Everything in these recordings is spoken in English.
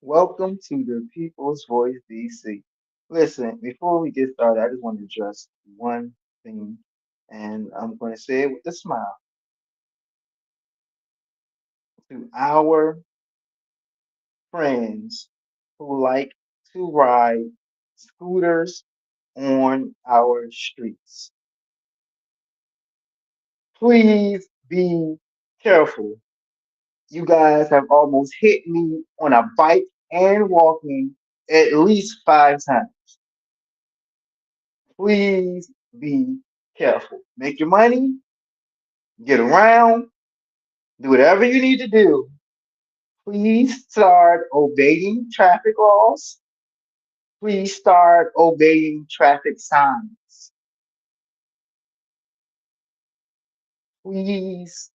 Welcome to the People's Voice DC. Listen, before we get started, I just want to address one thing, and I'm going to say it with a smile to our friends who like to ride scooters on our streets. Please be careful. You guys have almost hit me on a bike and walking at least 5 times. Please be careful. Make your money, get around, do whatever you need to do. Please start obeying traffic laws. Please start obeying traffic signs. Please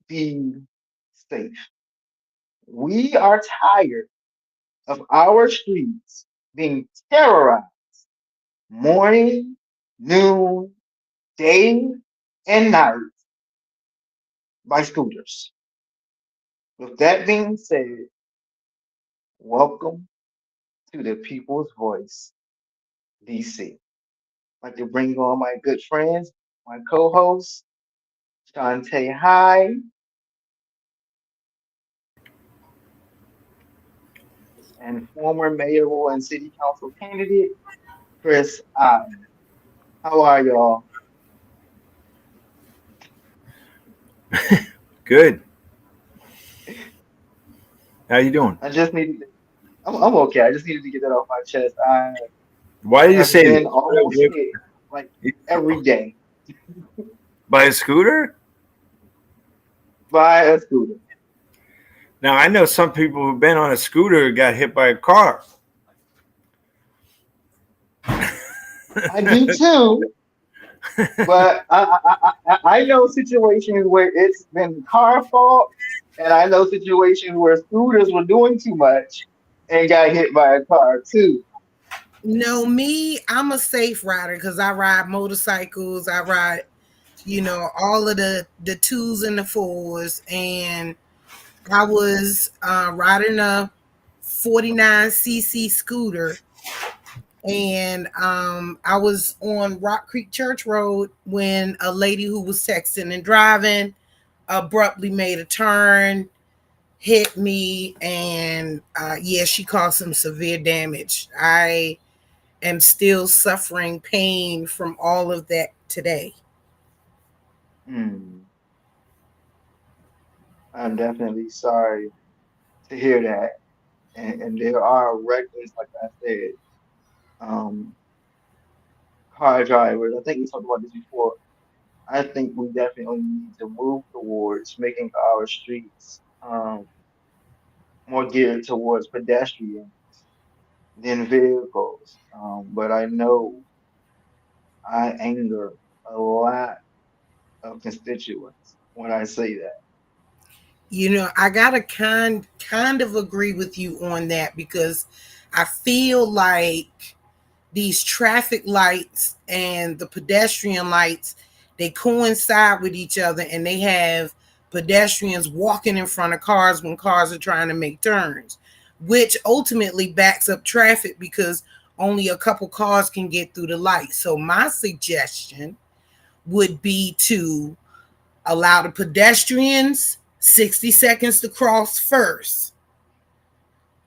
be safe. We are tired of our streets being terrorized morning, noon, day, and night by scooters. With that being said, welcome to the People's Voice, DC. I'd like to bring on my good friends, my co-host, Shantae High, and former mayoral and city council candidate, Chris Allen. How are y'all? Good. How you doing? I just needed to, I'm okay. I just needed to get that off my chest. I Why did you have say been almost that? hit like every day By a scooter? by a scooter. Now I know some people who've been on a scooter got hit by a car. I do too, but I know situations where it's been car fault, and I know situations where scooters were doing too much and got hit by a car too. No, me, I'm a safe rider because I ride motorcycles. I ride, all of the twos and the fours. And I was riding a 49cc scooter, and I was on Rock Creek Church Road when a lady who was texting and driving abruptly made a turn, hit me, and yeah, she caused some severe damage. I am still suffering pain from all of that today. Hmm. I'm definitely sorry to hear that. And there are records, like I said, um, car drivers. I think we talked about this before. I think we definitely need to move towards making our streets more geared towards pedestrians than vehicles. But I know I anger a lot of constituents when I say that. I gotta kind of agree with you on that because I feel like these traffic lights and the pedestrian lights, they coincide with each other, and they have pedestrians walking in front of cars when cars are trying to make turns, which ultimately backs up traffic because only a couple cars can get through the light. So my suggestion would be to allow the pedestrians 60 seconds to cross first.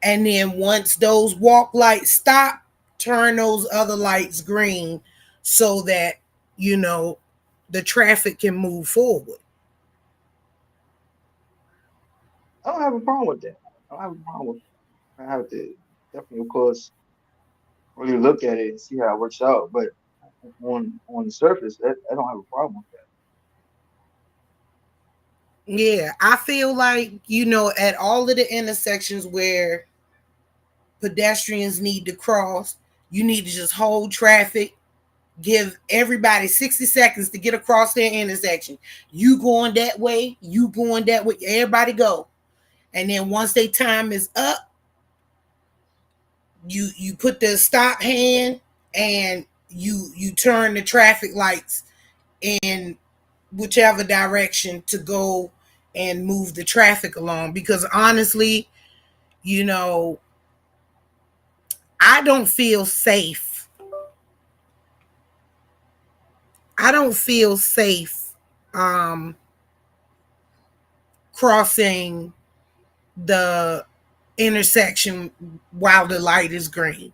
And then once those walk lights stop, turn those other lights green so that, you know, the traffic can move forward. I don't have a problem with that. I don't have a problem with that. I have to definitely, of course, really look at it and see how it works out. But on the surface, I don't have a problem with Yeah, I feel like, at all of the intersections where pedestrians need to cross, you need to just hold traffic, give everybody 60 seconds to get across their intersection. You going that way, you going that way, everybody go. And then once their time is up, you put the stop hand, and you turn the traffic lights in whichever direction to go and move the traffic along, because honestly, You know, I don't feel safe. I don't feel safe um, crossing the intersection while the light is green.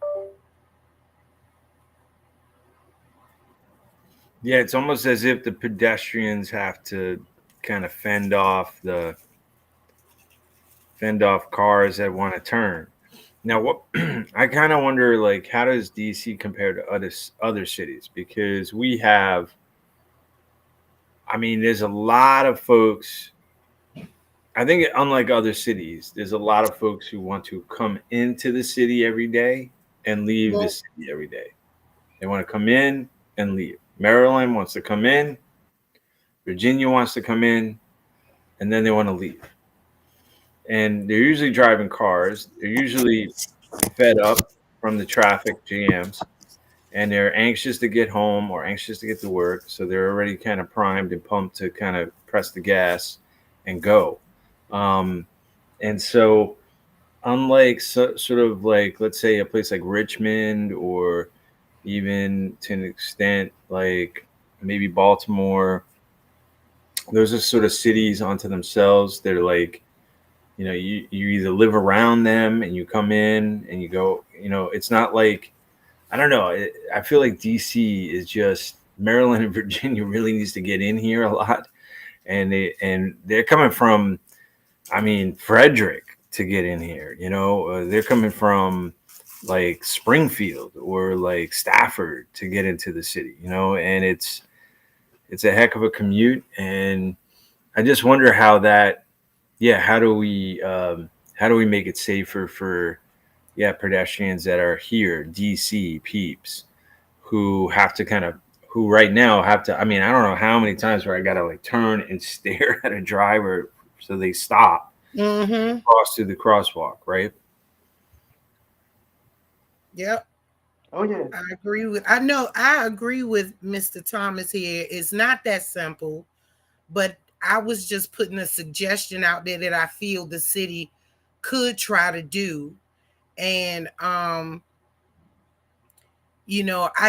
Yeah, it's almost as if the pedestrians have to kind of fend off cars that want to turn. Now, what I kind of wonder, like, how does DC compare to other cities? Because we have, I mean, there's a lot of folks. I think, unlike other cities, there's a lot of folks who want to come into the city every day and leave the Well, city every day. They want to come in and leave. Maryland wants to come in, Virginia wants to come in, and then they want to leave. And they're usually driving cars. They're usually fed up from the traffic jams, and they're anxious to get home or anxious to get to work. So they're already kind of primed and pumped to kind of press the gas and go. Um, and so, unlike sort of like, let's say, a place like Richmond, or even to an extent like maybe Baltimore, those are sort of cities onto themselves. They're like, you either live around them and you come in and you go. It's not like, I don't know. I feel like DC is just, Maryland and Virginia really needs to get in here a lot, and they're coming from, I mean, Frederick to get in here. They're coming from like Springfield or like Stafford to get into the city. And it's a heck of a commute, and I just wonder how that. Yeah, how do we make it safer for, yeah, pedestrians that are here, DC peeps, who have to kind of, who right now have to, I mean, I don't know how many times where I got to like turn and stare at a driver so they stop, mm-hmm. cross through the crosswalk, right? Yep. Oh yeah. I agree with Mr. Thomas here. It's not that simple, but I was just putting a suggestion out there that I feel the city could try to do. And I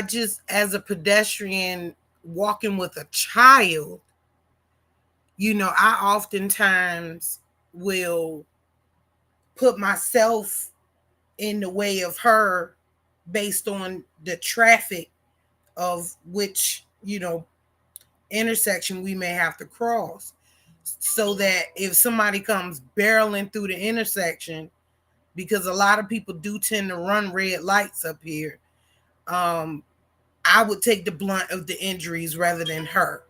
just, as a pedestrian walking with a child, I oftentimes will put myself in the way of her based on the traffic of which, intersection we may have to cross. So that if somebody comes barreling through the intersection, because a lot of people do tend to run red lights up here, um, I would take the blunt of the injuries rather than her.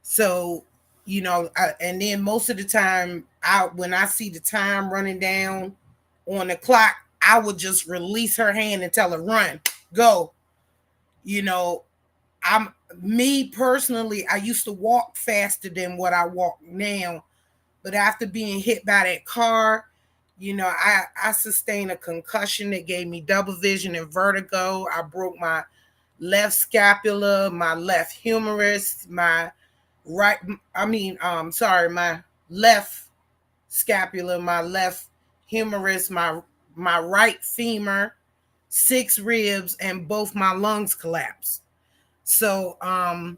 So, and then most of the time, when I see the time running down on the clock, I would just release her hand and tell her, run, go. You know, I'm Me personally, I used to walk faster than what I walk now. But after being hit by that car, I sustained a concussion that gave me double vision and vertigo. I broke my left scapula, my left humerus, my right, my left scapula, my left humerus, my right femur, six ribs, and both my lungs collapsed. So, I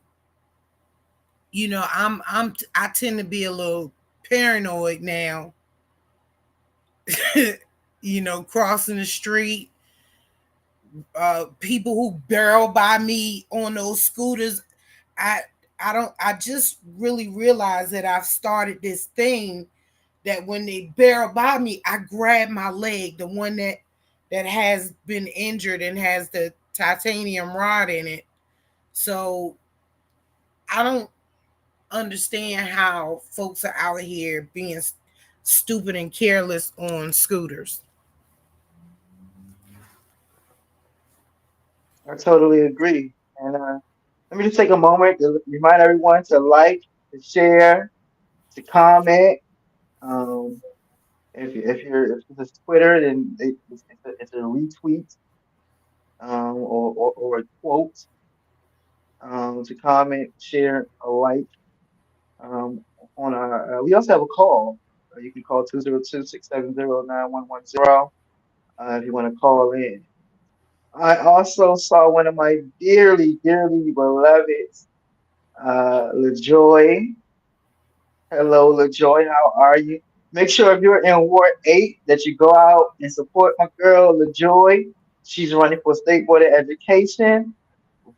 tend to be a little paranoid now. Crossing the street, people who barrel by me on those scooters. I I just really realized that I've started this thing that when they barrel by me, I grab my leg, the one that has been injured and has the titanium rod in it. So I don't understand how folks are out here being stupid and careless on scooters. I totally agree. And let me just take a moment to remind everyone to like, to share, to comment. Um, if it's Twitter, then it's a retweet, or a quote, to comment, share, or like. Um, on our, we also have a call. You can call 202-670-9110 if you want to call in. I also saw one of my dearly, dearly beloved, LaJoy. Hello, LaJoy. How are you? Make sure if you're in Ward 8 that you go out and support my girl, LaJoy. She's running for State Board of Education.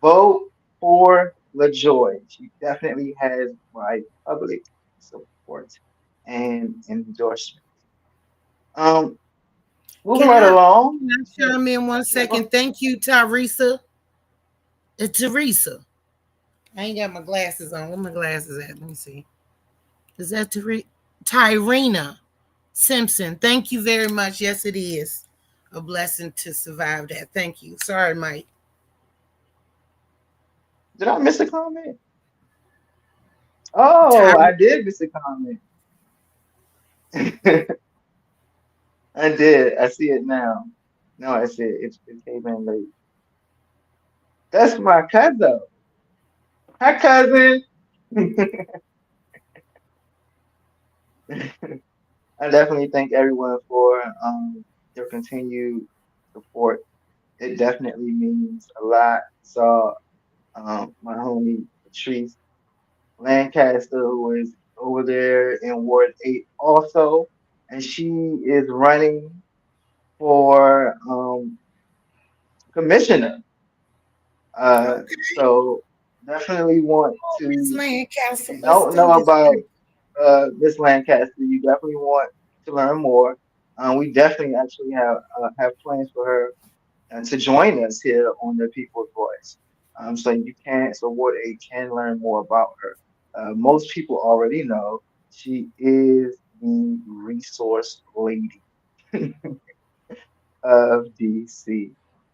Vote for LaJoy. She definitely has my public support and endorsement. Um, moving Can right I, along. can I chime in one Yeah, second? Thank you, Teresa. Teresa. I ain't got my glasses on. Where my glasses at? Let me see. Is that Tyrena Simpson? Thank you very much. Yes, it is a blessing to survive that. Thank you. Sorry, Mike. did I miss a comment? Oh, Ty- I did miss a comment. I did. I see it now. No, I see it. It came in late. That's my cousin. Hi, cousin. I definitely thank everyone for your continued support. It definitely means a lot. So, my homie Patrice Lancaster, who is over there in Ward 8 also, and she is running for commissioner. So definitely want Miss to, if Lancaster, you let's don't do know this. about Miss Lancaster, you definitely want to learn more. We definitely actually have plans for her to join us here on the People's Voice. So you can, so Ward 8 can learn more about her. Most people already know she is the resource lady of DC.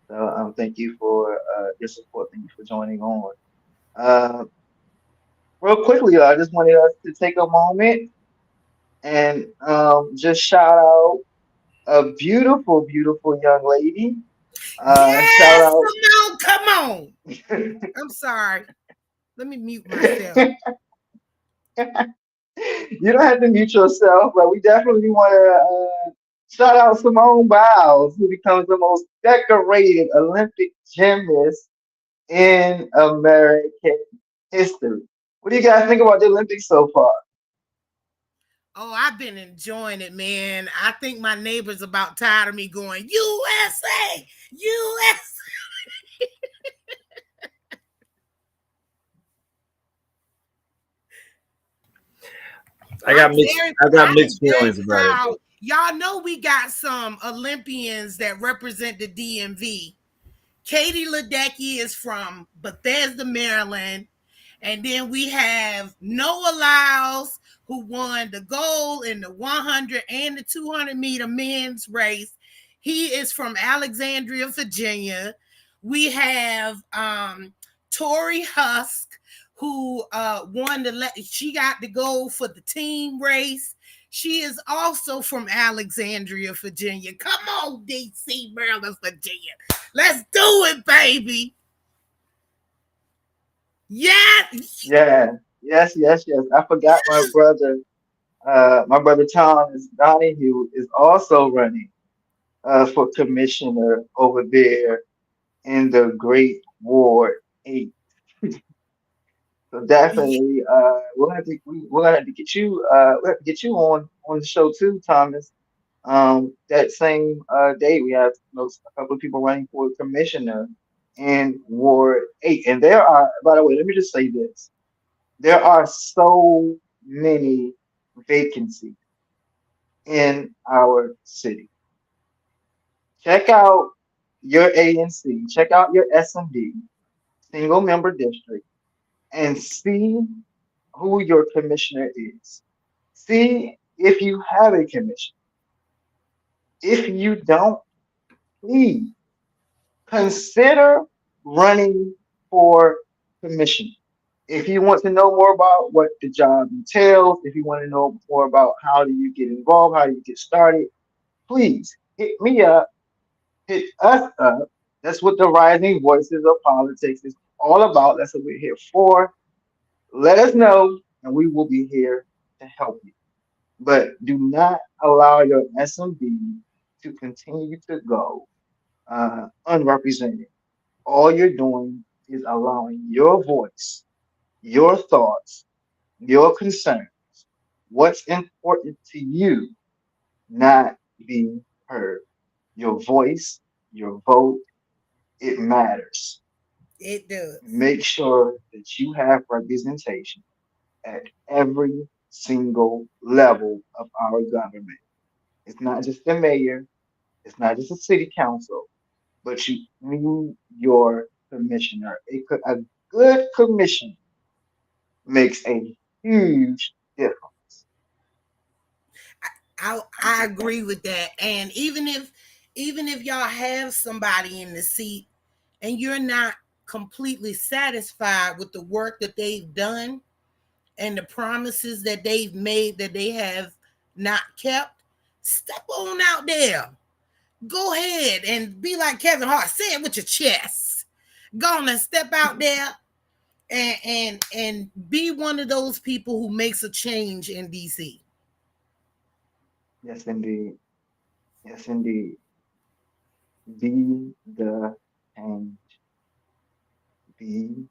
So thank you for your support. Thank you for joining on. Uh, real quickly, I just wanted us to take a moment and just shout out a beautiful, beautiful young lady. Shout Yes, out. come on, come on. I'm sorry. Let me mute myself. You don't have to mute yourself, but we definitely want to shout out Simone Biles, who becomes the most decorated Olympic gymnast in American history. What do you guys think about the Olympics so far? Oh, I've been enjoying it, man. I think my neighbor's about tired of me going, USA, USA. I'm very, I got I'm mixed very feelings about it. proud. Y'all know we got some Olympians that represent the DMV. Katie Ledecky is from Bethesda, Maryland. And then we have Noah Lyles, who won the gold in the 100 and the 200-meter men's race. He is from Alexandria, Virginia. We have Tori Husk, who won she got the gold for the team race. She is also from Alexandria, Virginia. Come on, DC, Maryland, Virginia. Let's do it, baby. Yes. Yeah, yes. I forgot my brother. My brother Thomas Donahue is also running for commissioner over there in the Great Ward 8. So definitely, we'll have to get you on the show too, Thomas. That same day we have a couple of people running for commissioner in Ward 8, and there are. By the way, let me just say this: there are so many vacancies in our city. Check out your ANC, check out your SMD, single member district, and see who your commissioner is. See if you have a commission. If you don't, please consider running for commission. If you want to know more about what the job entails, if you want to know more about how do you get involved, how do you get started, please hit me up, hit us up. That's what the Rising Voices of Politics is all about. That's what we're here for. Let us know, and we will be here to help you. but do not allow your SMB to continue to go unrepresented. All you're doing is allowing your voice, your thoughts, your concerns, what's important to you, not be heard. Your voice, your vote, it matters. It does. Make sure that you have representation at every single level of our government. It's not just the mayor, it's not just the city council, but you need your commissioner. A good commissioner makes a huge difference. I agree with that. And even if y'all have somebody in the seat and you're not completely satisfied with the work that they've done and the promises that they've made that they have not kept, step on out there. Go ahead and be like Kevin Hart. Say it with your chest. Go on and step out there and be one of those people who makes a change in DC. Yes, indeed. Yes, indeed. Be the change. Be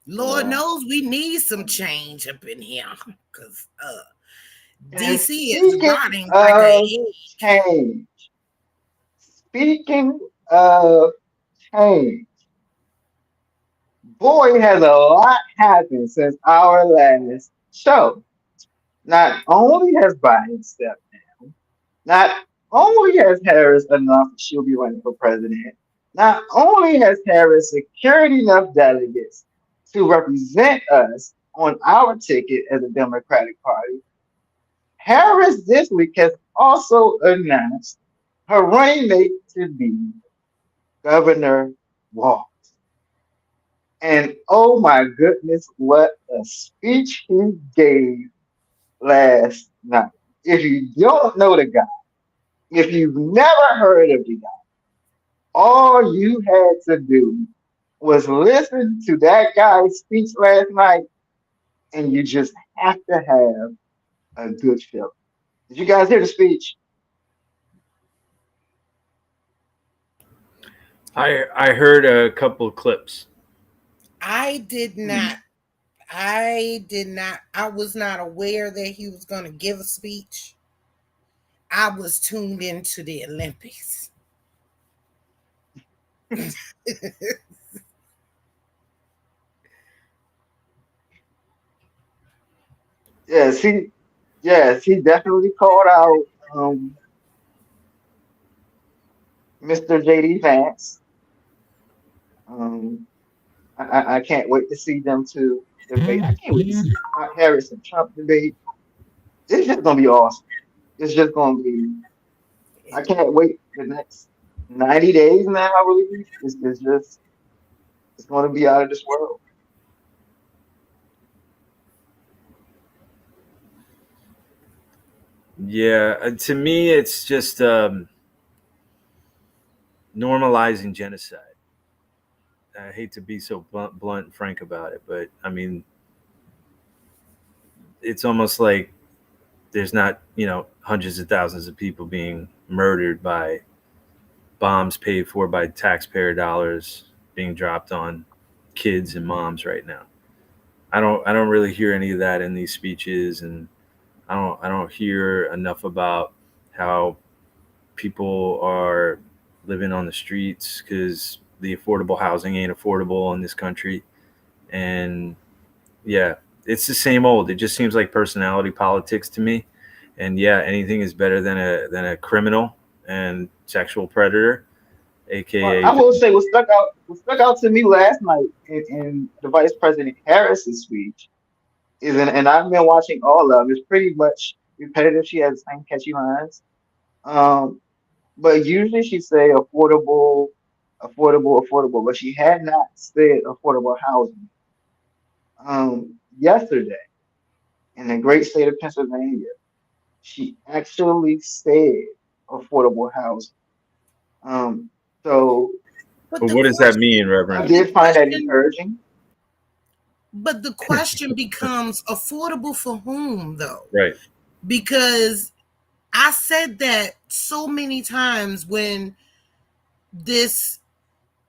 Lord the knows we need some change. change up in here because And DC is speaking rotting like a of egg. change, speaking of change, boy, has a lot happened since our last show. Not only has Biden stepped down, not only has Harris announced she'll be running for president, not only has Harris secured enough delegates to represent us on our ticket as a Democratic Party, Harris this week has also announced her running mate to be Governor Walz. And oh my goodness, what a speech he gave last night. If you don't know the guy, if you've never heard of the guy, all you had to do was listen to that guy's speech last night, and you just have to have a good feeling. Did you guys hear the speech? I heard a couple of clips. I did Hmm. not. I did not. I was not aware that he was going to give a speech. I was tuned into the Olympics. Yes, he definitely called out um, Mr. JD Vance. Um, I can't wait to see them two debate. I can't wait to see Harris and Trump debate. It's just gonna be awesome. It's just gonna be. I can't wait the next 90 days now. I believe it's just it's gonna be out of this world. Yeah, to me, it's just normalizing genocide. I hate to be so blunt and frank about it, but I mean, it's almost like there's not, hundreds of thousands of people being murdered by bombs paid for by taxpayer dollars being dropped on kids and moms right now. I don't really hear any of that in these speeches, and I don't hear enough about how people are living on the streets because the affordable housing ain't affordable in this country. And yeah, it's the same old. It just seems like personality politics to me. And yeah, anything is better than a criminal and sexual predator, Well, aka I will say what stuck out to me last night in the Vice President Harris's speech is, and I've been watching all of them. It's pretty much repetitive. She has the same catchy lines. Um, but usually she say affordable, affordable, affordable. But she had not said affordable housing. Yesterday in the great state of Pennsylvania, she actually said affordable housing. Um, so but but the what does that question, mean, I Reverend? the did find that question, encouraging. but the question becomes affordable for whom, though? Right. because I said that so many times when this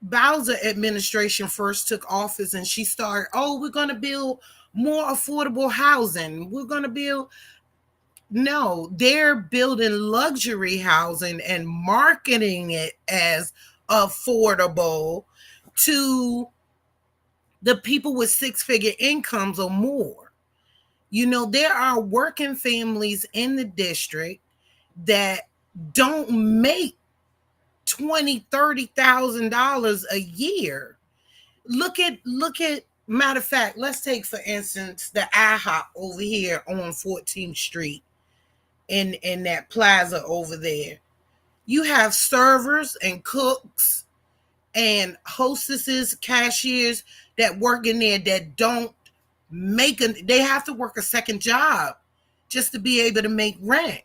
Bowser administration first took office and she started, oh, we're going to build more affordable housing. We're going to build. No, they're building luxury housing and marketing it as affordable to the people with six-figure incomes or more. You know, there are working families in the district that don't make $20,000-$30,000 a year. Look at matter of fact, let's take for instance the IHOP over here on 14th Street in that plaza over there. You have servers and cooks and hostesses, cashiers that work in there that don't they have to work a second job just to be able to make rent.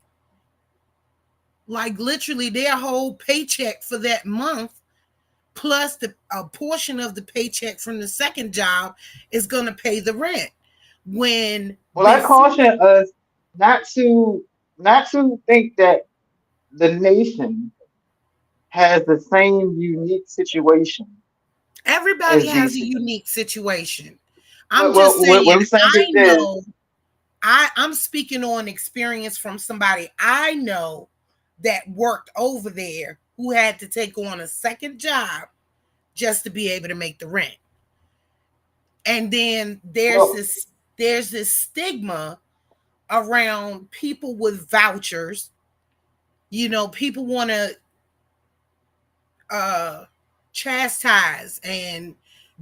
Like literally their whole paycheck for that month plus a portion of the paycheck from the second job is going to pay the rent. When Well, I before caution us not to think that the nation has the same unique situation everybody as has a DC. unique situation. I'm Well, just well, what saying, I'm saying I is this. know I'm speaking on experience from somebody I know that worked over there who had to take on a second job just to be able to make the rent. And then Well, there's this stigma around people with vouchers. You know, people want to uh chastise and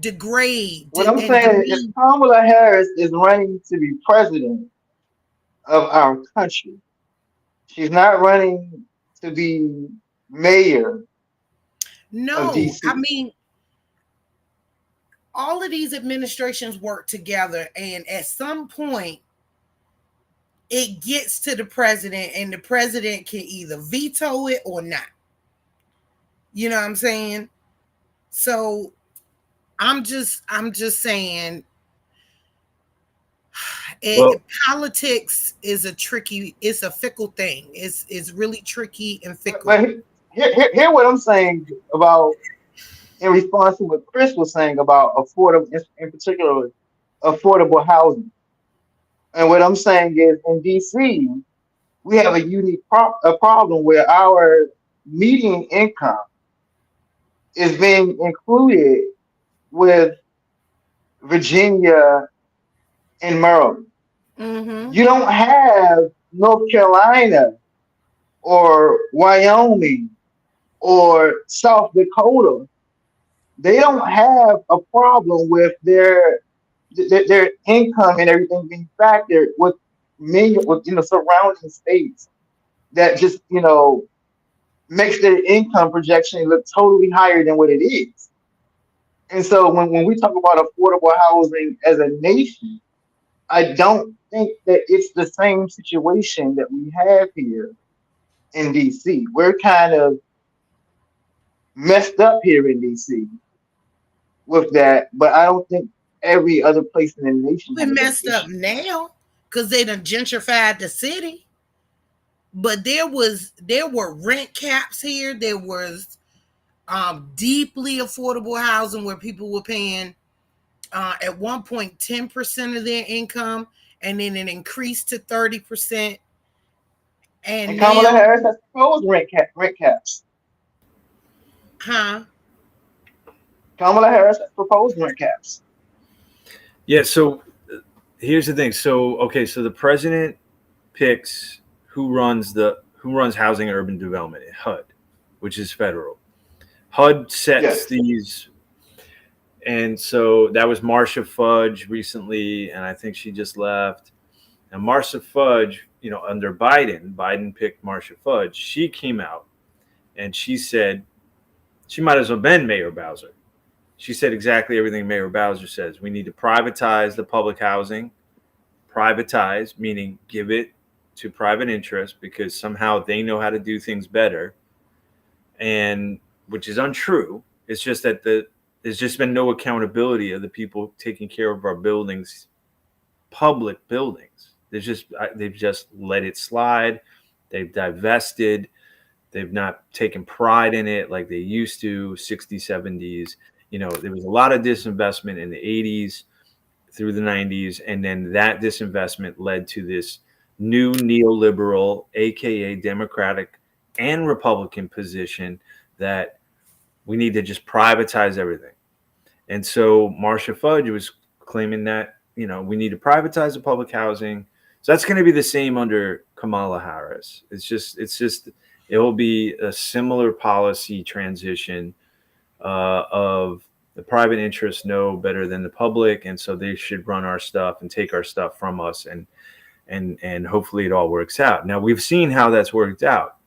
degrade what I'm and saying is demean. Kamala Harris is running to be president of our country. She's not running to be mayor of No, I DC. mean, all of these administrations work together, and at some point it gets to the president, and the president can either veto it or not. You know what I'm saying? So I'm just saying Well, politics is it's a fickle thing. It's really tricky and But fickle. hear what I'm saying about in response to what Chris was saying about affordable, in particular, affordable housing. And what I'm saying is in DC, we have a unique a problem where our median income is being included with Virginia and Maryland. Mm-hmm. You don't have North Carolina or Wyoming or South Dakota. They don't have a problem with their income and everything being factored with many with surrounding states that just makes their income projection look totally higher than what it is. And so when we talk about affordable housing as a nation, I don't think that it's the same situation that we have here in DC. We're kind of messed up here in DC with that, but I don't think every other place in the nation Been has that messed up issue. now because they done gentrified the city. But there were rent caps here. There was deeply affordable housing where people were paying at one point 10% of their income, and then it increased to 30%. And And Kamala now, Harris has proposed rent caps. huh? Kamala Harris has proposed rent caps. yeah. So here's the thing. So okay, so the president picks who runs housing and urban development, HUD, which is federal. HUD sets Yes. these, and so that was Marcia Fudge recently, and I think she just left. And Marcia Fudge, under Biden picked Marcia Fudge. She came out and she said she might as well been Mayor Bowser. She said exactly everything Mayor Bowser says. We need to privatize the public housing. Privatize, meaning give it to private interests because somehow they know how to do things better, and which is untrue. It's just that there's just been no accountability of the people taking care of our buildings, public buildings. They've just let it slide. They've divested. They've not taken pride in it like they used to, 60s, 70s. There was a lot of disinvestment in the 80s through the 90s. And then that disinvestment led to this new neoliberal, AKA Democratic and Republican position that we need to just privatize everything. And so Marcia Fudge was claiming that, we need to privatize the public housing. So that's going to be the same under Kamala Harris. It will be a similar policy transition of the private interests know better than the public, and so they should run our stuff and take our stuff from us, and hopefully it all works out. Now, we've seen how that's worked out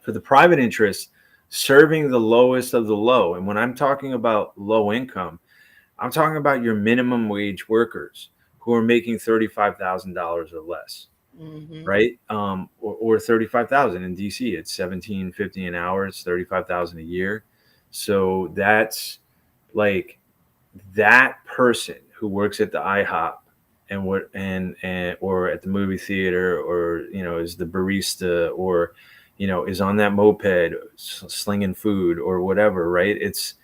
for the private interests serving the lowest of the low. And when I'm talking about low income, I'm talking about your minimum wage workers who are making $35,000 or less. Mm-hmm. Right? Or 35,000 in DC. It's $17.50 an hour. It's 35,000 a year. So that's like that person who works at the IHOP and or at the movie theater, or is the barista, or is on that moped slinging food or whatever. Right? It's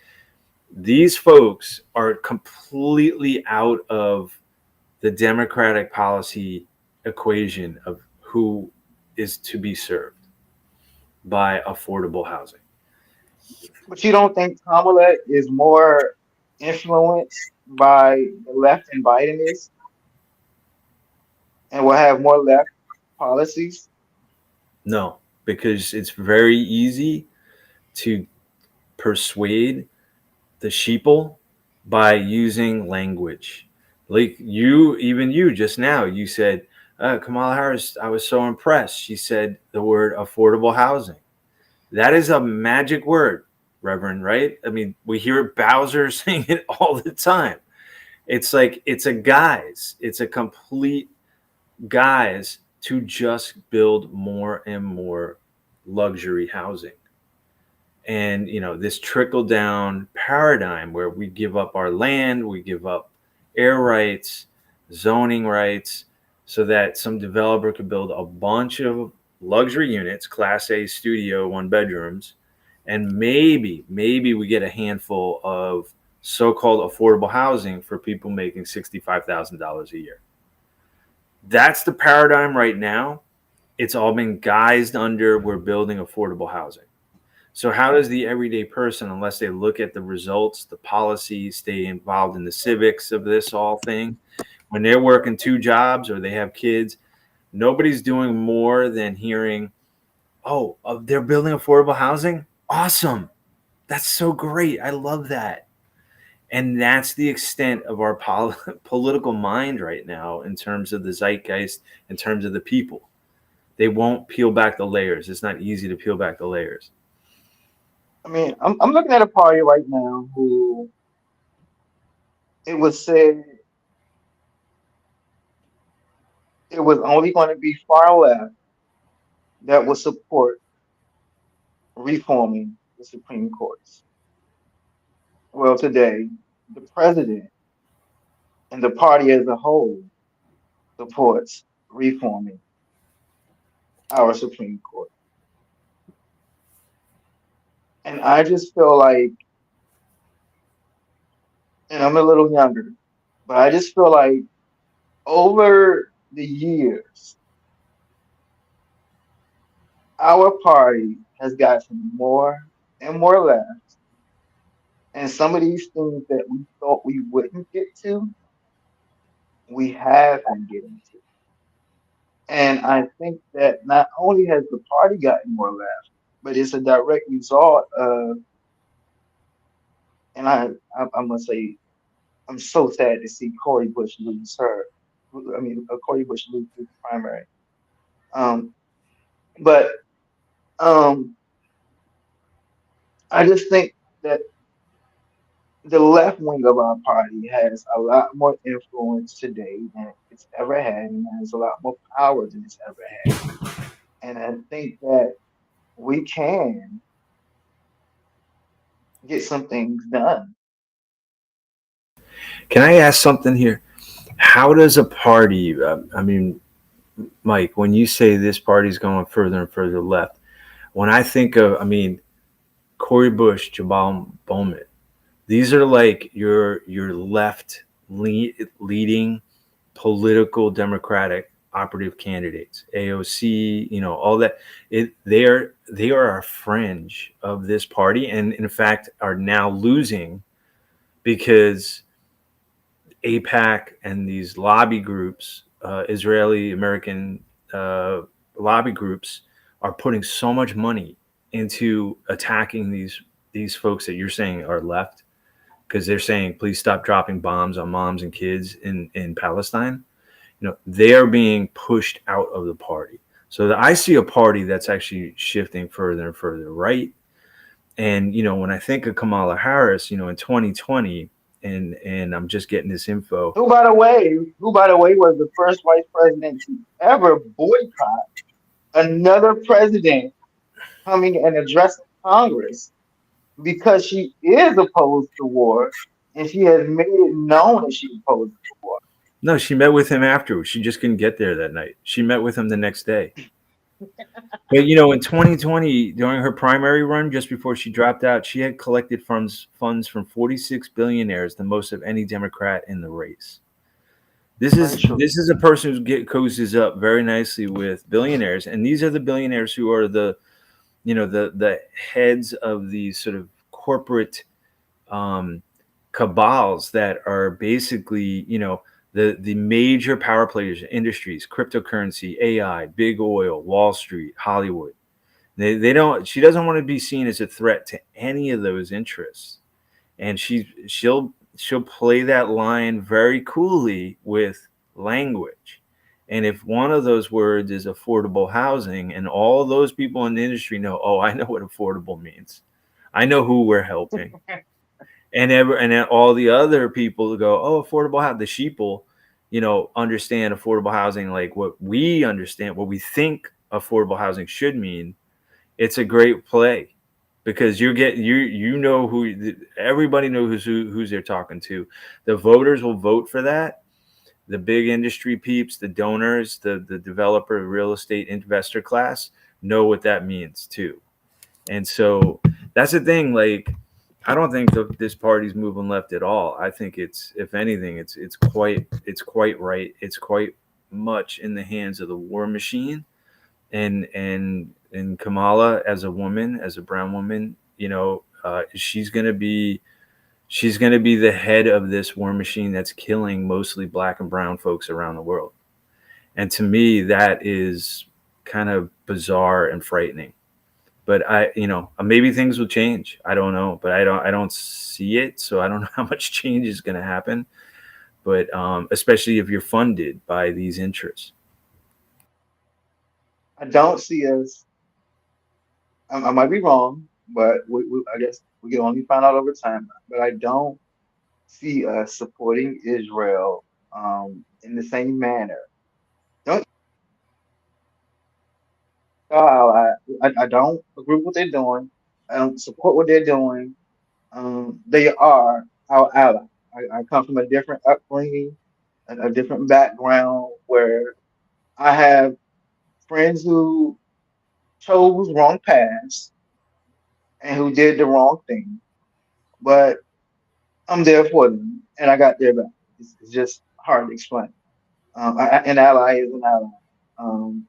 these folks are completely out of the Democratic policy equation of who is to be served by affordable housing. But you don't think Kamala is more influenced by the left and Biden is, and will have more left policies? No, because it's very easy to persuade the sheeple by using language. Like you just now, you said, Kamala Harris, I was so impressed. She said the word affordable housing. That is a magic word, Reverend, right? I mean, we hear Bowser saying it all the time. It's like, it's a complete guise to just build more and more luxury housing. And, this trickle down paradigm where we give up our land, we give up air rights, zoning rights, so that some developer could build a bunch of luxury units, Class A studio, 1 bedrooms, and maybe we get a handful of so-called affordable housing for people making $65,000 a year. That's the paradigm right now. It's all been guised under we're building affordable housing. So how does the everyday person, unless they look at the results, the policies, stay involved in the civics of this all thing, when they're working 2 jobs or they have kids, nobody's doing more than hearing, oh, they're building affordable housing? Awesome. That's so great. I love that. And that's the extent of our political mind right now in terms of the zeitgeist, in terms of the people. They won't peel back the layers. It's not easy to peel back the layers. I mean, I'm looking at a party right now who it was said it was only going to be far left that would support reforming the Supreme Courts. Well, today, the president and the party as a whole supports reforming our Supreme Court. And I just feel like, and I'm a little younger, but I just feel like over the years, our party has gotten more and more left. And some of these things that we thought we wouldn't get to, we have been getting to. And I think that not only has the party gotten more left, but it's a direct result of, and I'm gonna say, I'm so sad to see Cori Bush lose Cori Bush lose the primary. But I just think that the left wing of our party has a lot more influence today than it's ever had, and has a lot more power than it's ever had. And I think that we can get some things done. Can I ask something here? How does a party, Mike, when you say this party's going further and further left, when I think of, I mean, Cori Bush, Jabal Bowman, these are like your left leading political Democratic operative candidates, AOC, all that. They are a fringe of this party, and in fact are now losing because APAC and these lobby groups, Israeli American lobby groups, are putting so much money into attacking these folks that you're saying are left, because they're saying please stop dropping bombs on moms and kids in Palestine. They are being pushed out of the party. So I see a party that's actually shifting further and further right. And when I think of Kamala Harris, in 2020, and I'm just getting this info. Who by the way was the first vice president to ever boycott another president coming and addressing Congress because she is opposed to war and she has made it known that she's opposed to war. No, she met with him afterwards. She just couldn't get there that night. She met with him the next day. But in 2020, during her primary run, just before she dropped out, she had collected funds from 46 billionaires, the most of any Democrat in the race. This Very is true. this is a person who cozies up very nicely with billionaires, and these are the billionaires who are the heads of these sort of corporate cabals that are basically the major power players, industries, cryptocurrency, AI, big oil, Wall Street, Hollywood. They don't. She doesn't want to be seen as a threat to any of those interests, and she'll play that line very coolly with language. And if one of those words is affordable housing, and all those people in the industry know, oh, I know what affordable means. I know who we're helping. And then all the other people go, oh, affordable housing. The sheeple, understand affordable housing like what we understand, what we think affordable housing should mean. It's a great play because who everybody knows who's they're talking to. The voters will vote for that. The big industry peeps, the donors, the developer, real estate investor class know what that means too. And so that's the thing. Like, I don't think this party's moving left at all. I think it's, if anything, it's quite right. It's quite much in the hands of the war machine, and Kamala, as a woman, as a brown woman, she's gonna be the head of this war machine that's killing mostly black and brown folks around the world. And to me, that is kind of bizarre and frightening. But maybe things will change. I don't know, but I don't see it. So I don't know how much change is going to happen. But especially if you're funded by these interests. I don't see us. I might be wrong, but I guess we can only find out over time. But I don't see us supporting Israel in the same manner. Don't I don't agree with what they're doing. I don't support what they're doing. They are our ally. I come from a different upbringing, a different background where I have friends who chose wrong paths and who did the wrong thing, but I'm there for them and I got their back. It's just hard to explain. An ally is an ally. Um,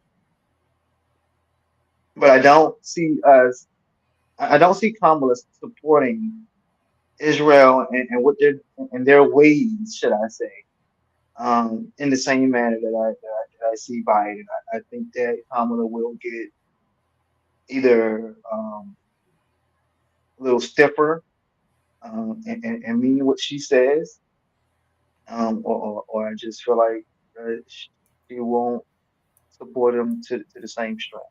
but I don't see Kamala supporting Israel and what and their ways, should I say, in the same manner that I see Biden. I think that Kamala will get either a little stiffer and mean what she says, or I just feel like she won't support him to the same strength.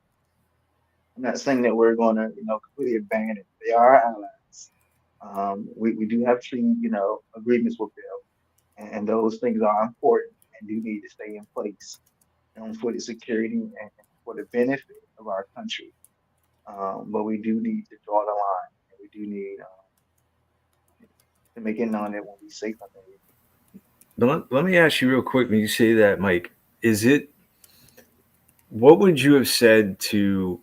I'm not saying that we're going to, completely abandon it. They are our allies. We do have treaty, agreements with them, and those things are important and do need to stay in place for the security and for the benefit of our country. But we do need to draw the line, and we do need to make it known that when we say something, But let me ask you real quick when you say that, Mike, is it what would you have said to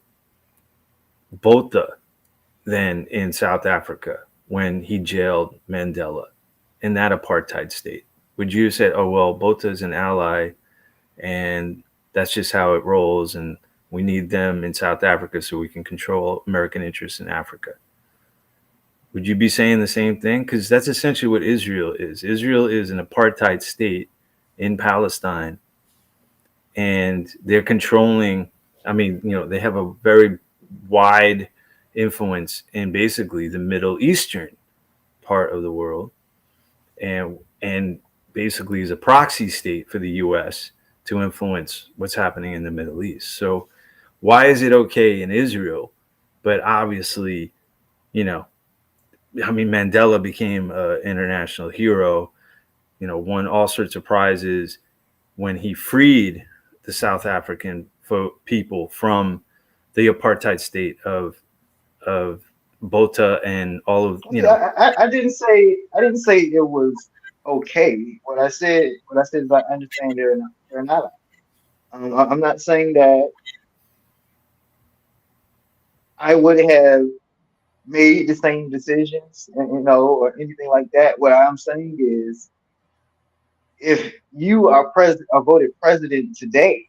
Botha then in South Africa when he jailed Mandela in that apartheid state? Would you have said, "Oh well, Botha is an ally, and that's just how it rolls, and we need them in South Africa so we can control American interests in Africa"? Would you be saying the same thing? Because that's essentially what Israel is. Israel is an apartheid state in Palestine, and they're controlling. I mean, they have a very wide influence in basically the Middle Eastern part of the world, and basically is a proxy state for the U.S. to influence what's happening in the Middle East. So, why is it okay in Israel, but obviously, you know, I mean, Mandela became an international hero, won all sorts of prizes when he freed the South African people from the apartheid state of Botha and all of, See, I didn't say it was okay. What I said is I understand they're not. I'm not saying that I would have made the same decisions, or anything like that. What I'm saying is, if you are voted president today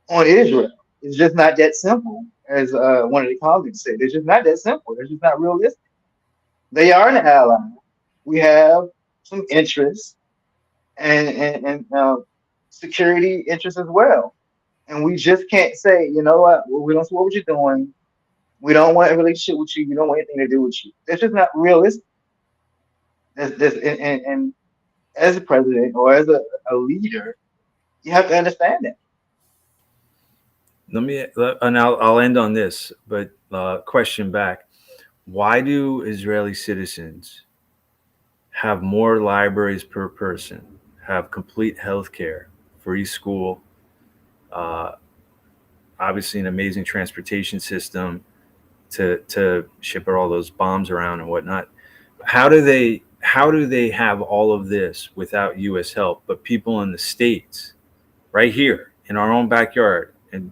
on Israel, it's just not that simple. As one of the colleagues said, it's just not that simple. It's just not realistic. They are an ally. We have some interests and security interests as well. And we just can't say, you know what, well, we don't support what you're doing. We don't want a relationship with you. We don't want anything to do with you. That's just not realistic. And as a president or as a leader, you have to understand that. and I'll end on this, but question back: why do Israeli citizens have more libraries per person, have complete health care, free school, uh, obviously an amazing transportation system to ship all those bombs around and whatnot? How do they have all of this without U.S. help? But people in the states, right here in our own backyard, and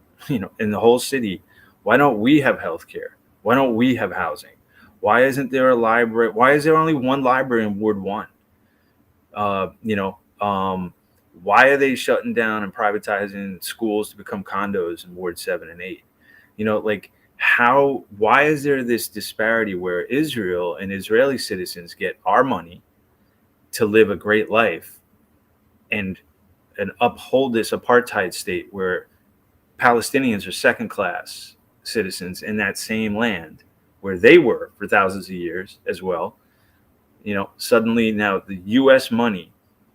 in the whole city, why don't we have health care? Why don't we have housing? Why isn't there a library? Why is there only one library in Ward One? Uh, you know, um, why are they shutting down and privatizing schools to become condos in Ward 7 and 8? Like, why is there this disparity where Israel and Israeli citizens get our money to live a great life, and uphold this apartheid state where Palestinians are second class citizens in that same land where they were for thousands of years as well? Suddenly now the US money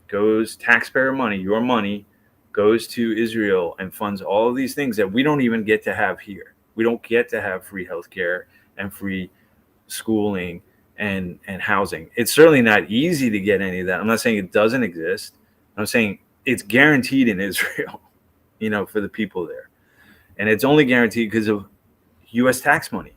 goes, taxpayer money, your money goes to Israel and funds all of these things that we don't even get to have here. We don't get to have free healthcare and free schooling and housing. It's certainly not easy to get any of that. I'm not saying it doesn't exist. I'm saying it's guaranteed in Israel, for the people there. And it's only guaranteed because of US tax money.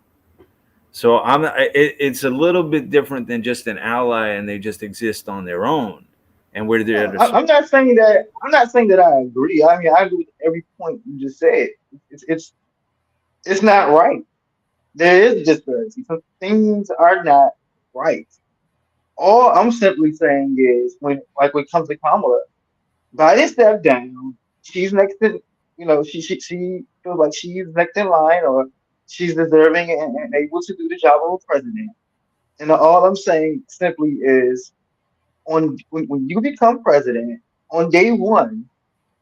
So it's a little bit different than just an ally and they just exist on their own. And we're there Yeah, to I'm not saying that. I'm not saying that I agree. I mean, I agree with every point you just said. It's it's it's not right. There is a disparity. Some things are not right. All I'm simply saying is when it comes to Kamala, Biden stepped down. She's next in, she feels like she's next in line, or she's deserving and able to do the job of a president. And all I'm saying simply is, when you become president on day one,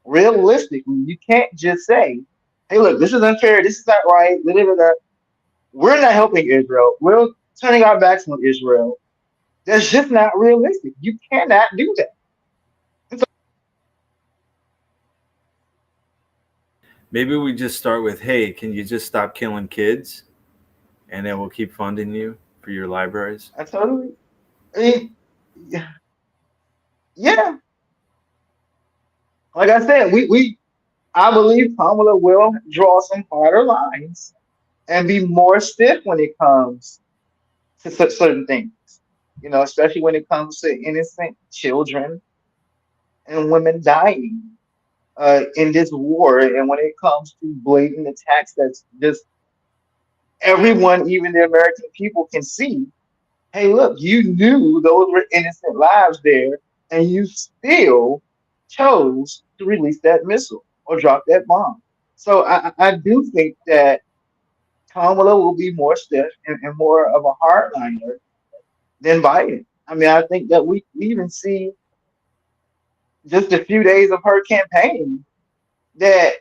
realistically, you can't just say, "Hey, look, this is unfair. This is not right." Da, da, da, da. We're not helping Israel. We're turning our backs on Israel. That's just not realistic. You cannot do that. maybe we just start with, hey, can you just stop killing kids? And then we'll keep funding you for your libraries. I totally. I mean, yeah, yeah. Like I said, I believe Kamala will draw some harder lines and be more stiff when it comes to certain things. Especially when it comes to innocent children and women dying in this war. And when it comes to blatant attacks, that's just everyone, even the American people, can see. Hey, look, you knew those were innocent lives there, and you still chose to release that missile or drop that bomb. So I do think that Kamala will be more stiff and more of a hardliner than Biden. I mean, I think that we even see just a few days of her campaign that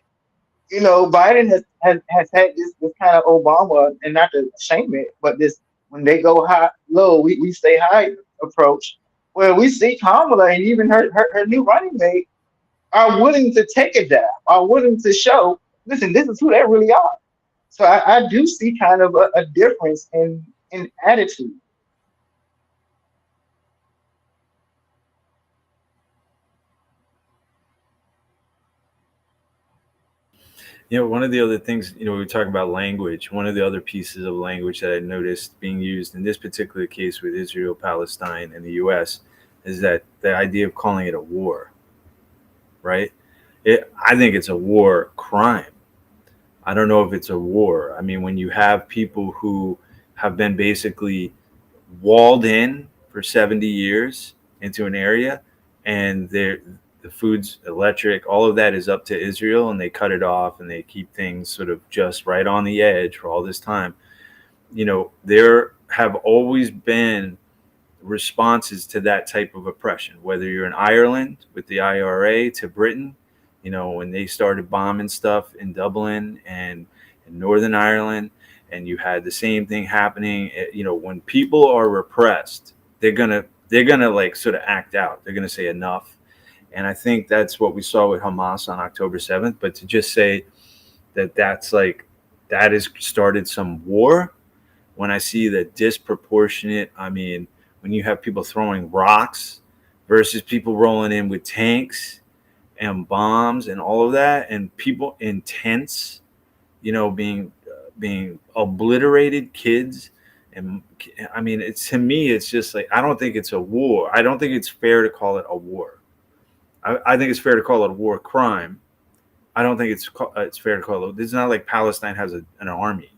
Biden has had this kind of Obama, and not to shame it, but this when they go high low, we stay high approach, where we see Kamala and even her new running mate are willing to take a jab, are willing to show, listen, this is who they really are. So I do see kind of a difference in attitude. One of the other things, we were talking about language. One of the other pieces of language that I noticed being used in this particular case with Israel, Palestine, and the U.S. is that the idea of calling it a war, right? I think it's a war crime. I don't know if it's a war. I mean, when you have people who have been basically walled in for 70 years into an area, and the food's electric, all of that is up to Israel, and they cut it off and they keep things sort of just right on the edge for all this time. There have always been responses to that type of oppression, whether you're in Ireland with the IRA, to Britain, when they started bombing stuff in Dublin and in Northern Ireland, and you had the same thing happening. When people are repressed, they're gonna like sort of act out. They're gonna say enough. And I think that's what we saw with Hamas on October 7th. But to just say that has started some war, when I see the disproportionate, I mean, when you have people throwing rocks versus people rolling in with tanks and bombs and all of that, and people in tents, being obliterated, kids. And I mean, it's, to me, it's just like, I don't think it's a war. I don't think it's fair to call it a war. I think it's fair to call it a war crime. I don't think it's fair to call it. It's not like Palestine has an army.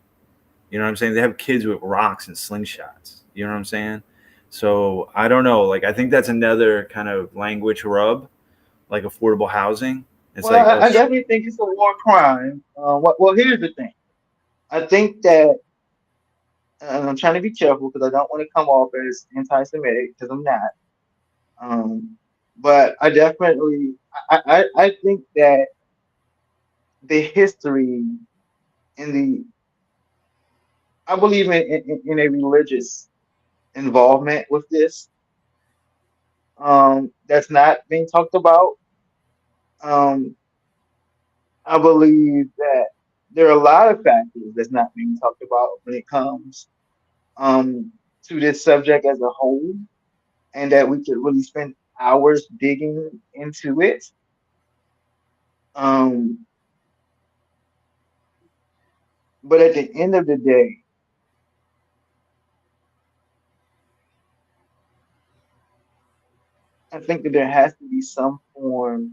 You know what I'm saying? They have kids with rocks and slingshots. You know what I'm saying? So I don't know. Like, I think that's another kind of language rub, like affordable housing. It's Well, like, oh, I definitely think it's a war crime. Well, here's the thing. I think that, and I'm trying to be careful because I don't want to come off as anti-Semitic because I'm not. Um, but I definitely, I think that the history in the, I believe in a religious involvement with this. That's not being talked about. Um, I believe that there are a lot of factors that's not being talked about when it comes um, to this subject as a whole, and that we could really spend hours digging into it. Um, but at the end of the day, I think that there has to be some form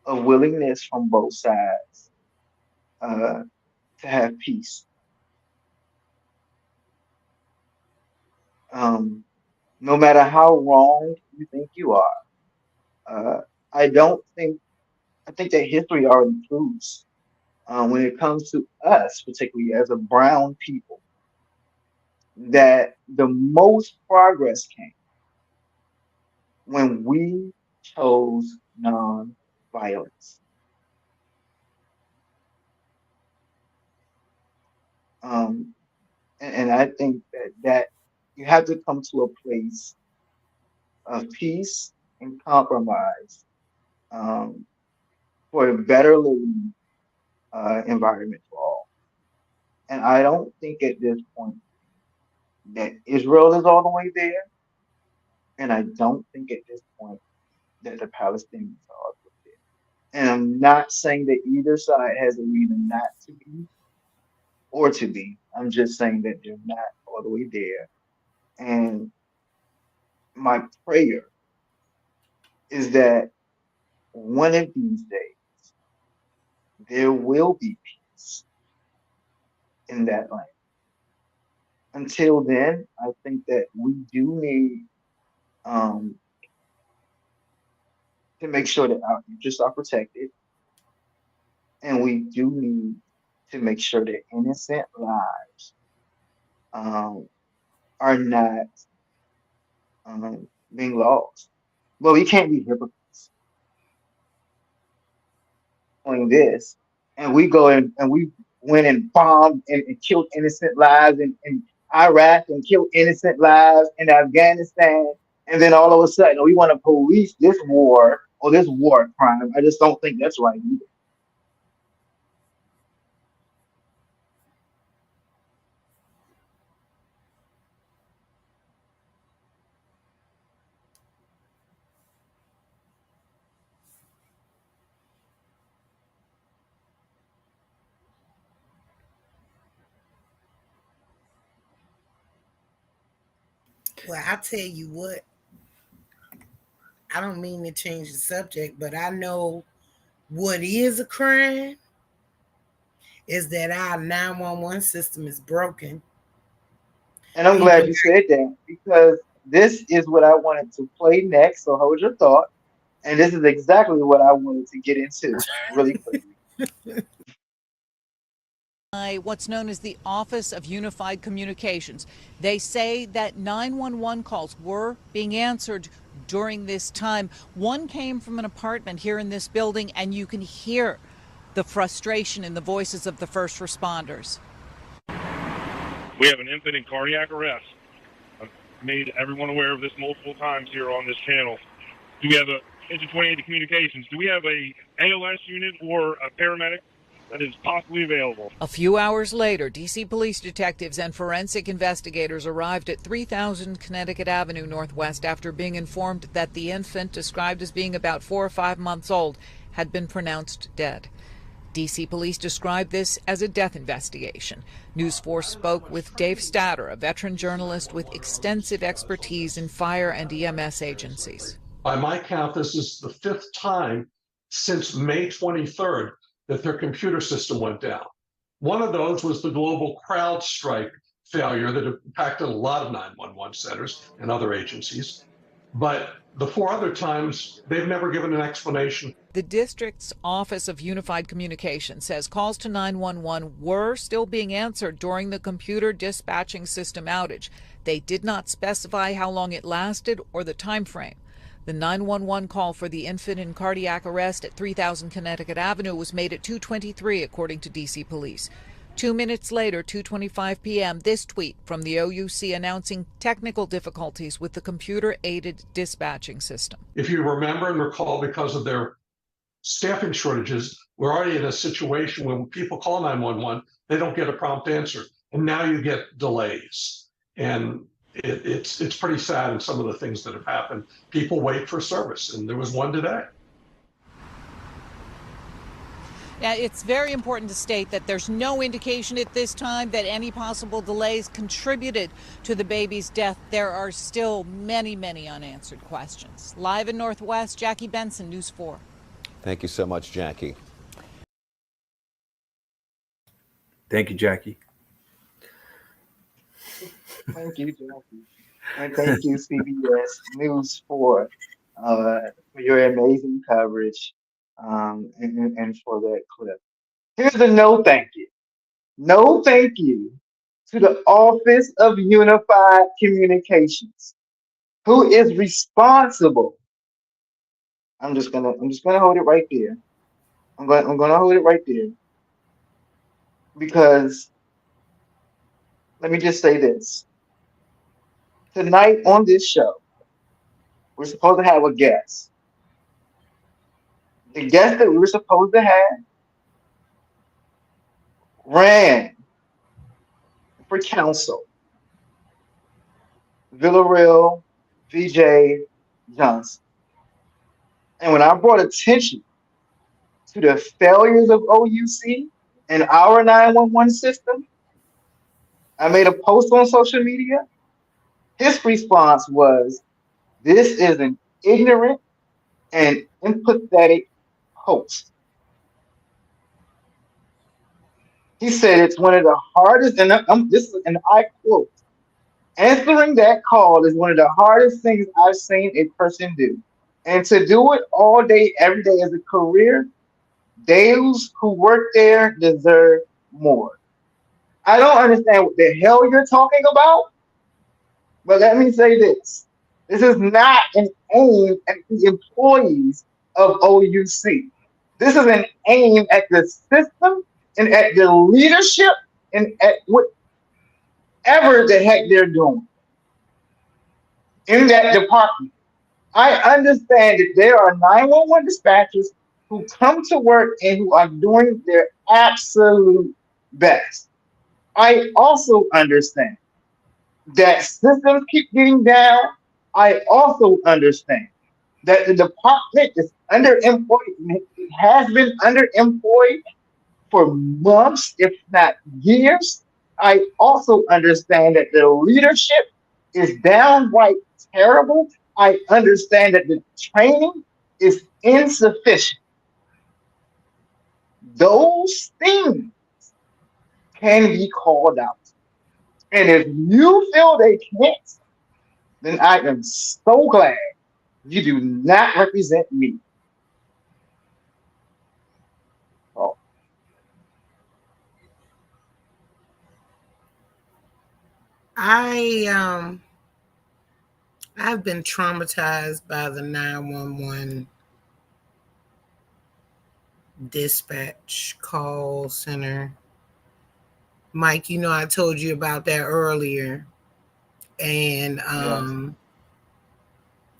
of willingness from both sides uh, to have peace. Um, no matter how wrong you think you are, uh, I don't think, I think that history already proves when it comes to us, particularly as a brown people, that the most progress came when we chose non-violence. Um, and I think that you have to come to a place of peace and compromise um, for a better living environment for all. And I don't think at this point that Israel is all the way there, and I don't think at this point that the Palestinians are all the way there. And I'm not saying that either side has a reason not to be or to be. I'm just saying that they're not all the way there. And my prayer is that one of these days there will be peace in that land. Until then, I think that we do need um, to make sure that our interests are protected, and we do need to make sure that innocent lives um, are not being lost. But we can't be hypocrites doing this, and we go in and we went and bombed and killed innocent lives in Iraq and killed innocent lives in Afghanistan, and then all of a sudden we want to police this war or this war crime. I just don't think that's right either. Well, I tell you what, I don't mean to change the subject, but I know what is a crime is that our 911 system is broken. And I'm People, glad you said that because this is what I wanted to play next. So hold your thought. And this is exactly what I wanted to get into really quickly. By what's known as the Office of Unified Communications. They say that 911 calls were being answered during this time. One came from an apartment here in this building, and you can hear the frustration in the voices of the first responders. We have an infant in cardiac arrest. I've made everyone aware of this multiple times here on this channel. Do we have a Engine 28 communications? Do we have a ALS unit or a paramedic that is possibly available? A few hours later, D.C. police detectives and forensic investigators arrived at 3000 Connecticut Avenue Northwest after being informed that the infant, described as being about 4 or 5 months old, had been pronounced dead. D.C. police described this as a death investigation. News 4 spoke with Dave Statter, a veteran journalist with extensive expertise in fire and EMS agencies. By my count, this is the 5th time since May 23rd that their computer system went down. One of those was the global CrowdStrike failure that impacted a lot of 911 centers and other agencies. But the 4 other times, they've never given an explanation. The district's Office of Unified Communication says calls to 911 were still being answered during the computer dispatching system outage. They did not specify how long it lasted or the time frame. The 911 call for the infant in cardiac arrest at 3000 Connecticut Avenue was made at 2:23, according to D.C. police. 2 minutes later, 2:25 p.m., this tweet from the OUC announcing technical difficulties with the computer-aided dispatching system. If you remember and recall, because of their staffing shortages, we're already in a situation when people call 911, they don't get a prompt answer. And now you get delays. And it's pretty sad in some of the things that have happened. People wait for service, and there was one today. Now, it's very important to state that there's no indication at this time that any possible delays contributed to the baby's death. There are still many, many unanswered questions. Live in Northwest, Jackie Benson, News 4. Thank you so much, Jackie. Thank you, Jackie. Thank you, Jackie. And thank you, CBS News for your amazing coverage and for that clip. Here's a no thank you. No thank you to the Office of Unified Communications, who is responsible. I'm just gonna hold it right there. I'm gonna hold it right there. Because let me just say this. Tonight on this show, we're supposed to have a guest. The guest that we were supposed to have ran for council. Villarreal VJ Johnson. And when I brought attention to the failures of OUC and our 911 system, I made a post on social media. His response was, "This is an ignorant an empathetic host. He said it's one of the hardest, and I quote, answering that call is one of the hardest things I've seen a person do. And to do it all day, every day as a career, those who work there deserve more. I don't understand what the hell you're talking about, but let me say this. This is not an aim at the employees of OUC. This is an aim at the system and at the leadership and at whatever the heck they're doing in that department. I understand that there are 911 dispatchers who come to work and who are doing their absolute best. I also understand that systems keep getting down. I also understand that the department is underemployed. It has been underemployed for months, if not years. I also understand that the leadership is downright terrible. I understand that the training is insufficient. Those things can be called out. And if you feel they can't, then I am so glad you do not represent me. Oh. I've been traumatized by the 911 dispatch call center. Mike, you know, I told you about that earlier. And Yes.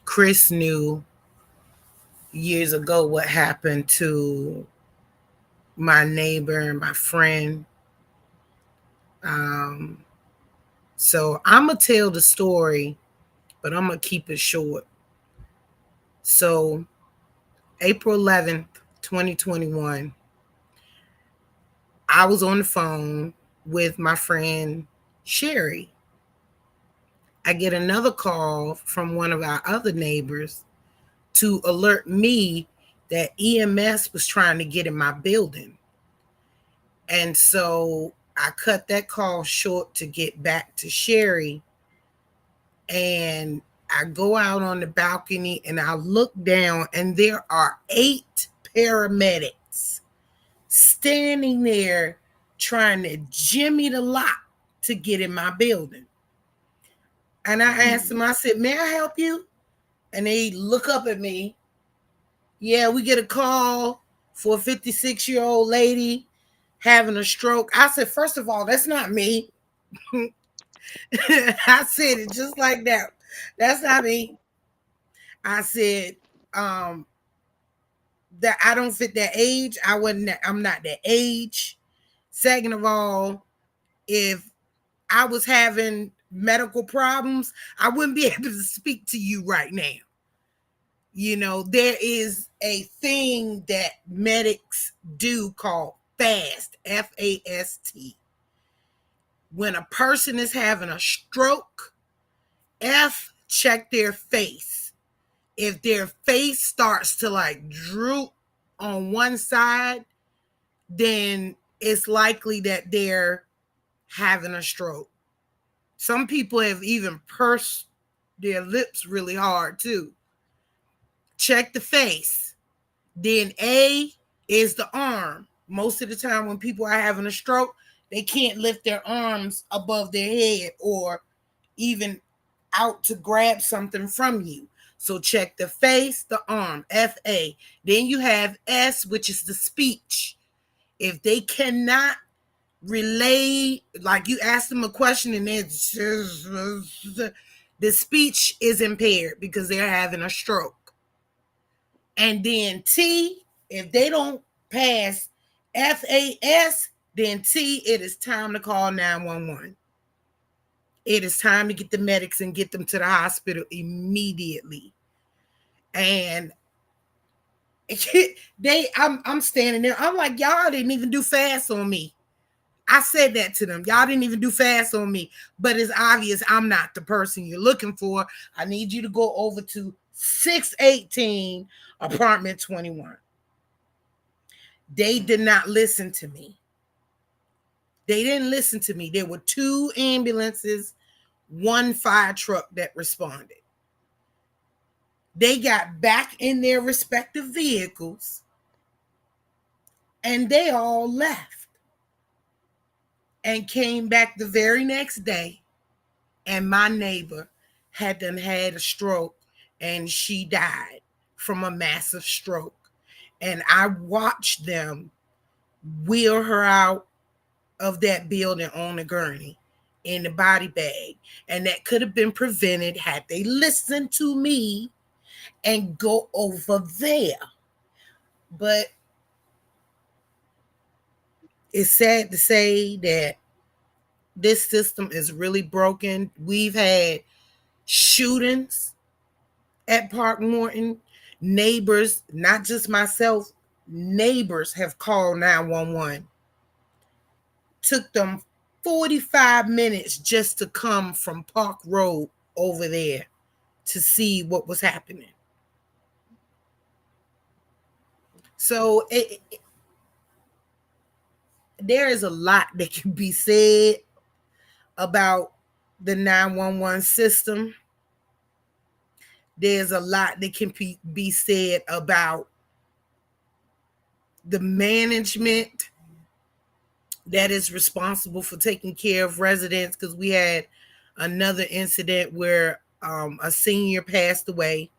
Chris knew years ago what happened to my neighbor and my friend. So I'm going to tell the story, but I'm going to keep it short. So April 11th, 2021, I was on the phone with my friend Sherry. I get another call from one of our other neighbors to alert me that EMS was trying to get in my building. And so I cut that call short to get back to Sherry. And I go out on the balcony and I look down, and there are 8 paramedics standing there trying to jimmy the lock to get in my building. And I asked them, I said, may I help you? And they look up at me. Yeah, we get a call for a 56-year-old lady having a stroke. I said, first of all, that's not me. I said it just like that. That's not me. I said, that I don't fit that age. I'm not that age. Second of all, if I was having medical problems, I wouldn't be able to speak to you right now. You know, there is a thing that medics do called FAST, F-A-S-T. When a person is having a stroke, F, check their face. If their face starts to like droop on one side, then it's likely that they're having a stroke. Some people have even pursed their lips really hard too. Check the face. Then A is the arm. Most of the time when people are having a stroke, they can't lift their arms above their head or even out to grab something from you. So check the face, the arm, F-A. Then you have S, which is the speech. If they cannot relay, like you ask them a question and the speech is impaired because they're having a stroke. And then T, if they don't pass FAS, then T, it is time to call 911. It is time to get the medics and get them to the hospital immediately. And I'm standing there. I'm like, y'all didn't even do fast on me. I said that to them. Y'all didn't even do fast on me. But it's obvious I'm not the person you're looking for. I need you to go over to 618 apartment 21. They did not listen to me. They didn't listen to me. There were 2 ambulances, 1 fire truck that responded. They got back in their respective vehicles and they all left and came back the very next day. And my neighbor had a stroke and she died from a massive stroke. And I watched them wheel her out of that building on a gurney in the body bag. And that could have been prevented had they listened to me and go over there. But it's sad to say that this system is really broken. We've had shootings at Park Morton. Neighbors, not just myself, neighbors have called 911. Took them 45 minutes just to come from Park Road over there to see what was happening. So there is a lot that can be said about the 911 system. There's a lot that can be said about the management that is responsible for taking care of residents, because we had another incident where a senior passed away.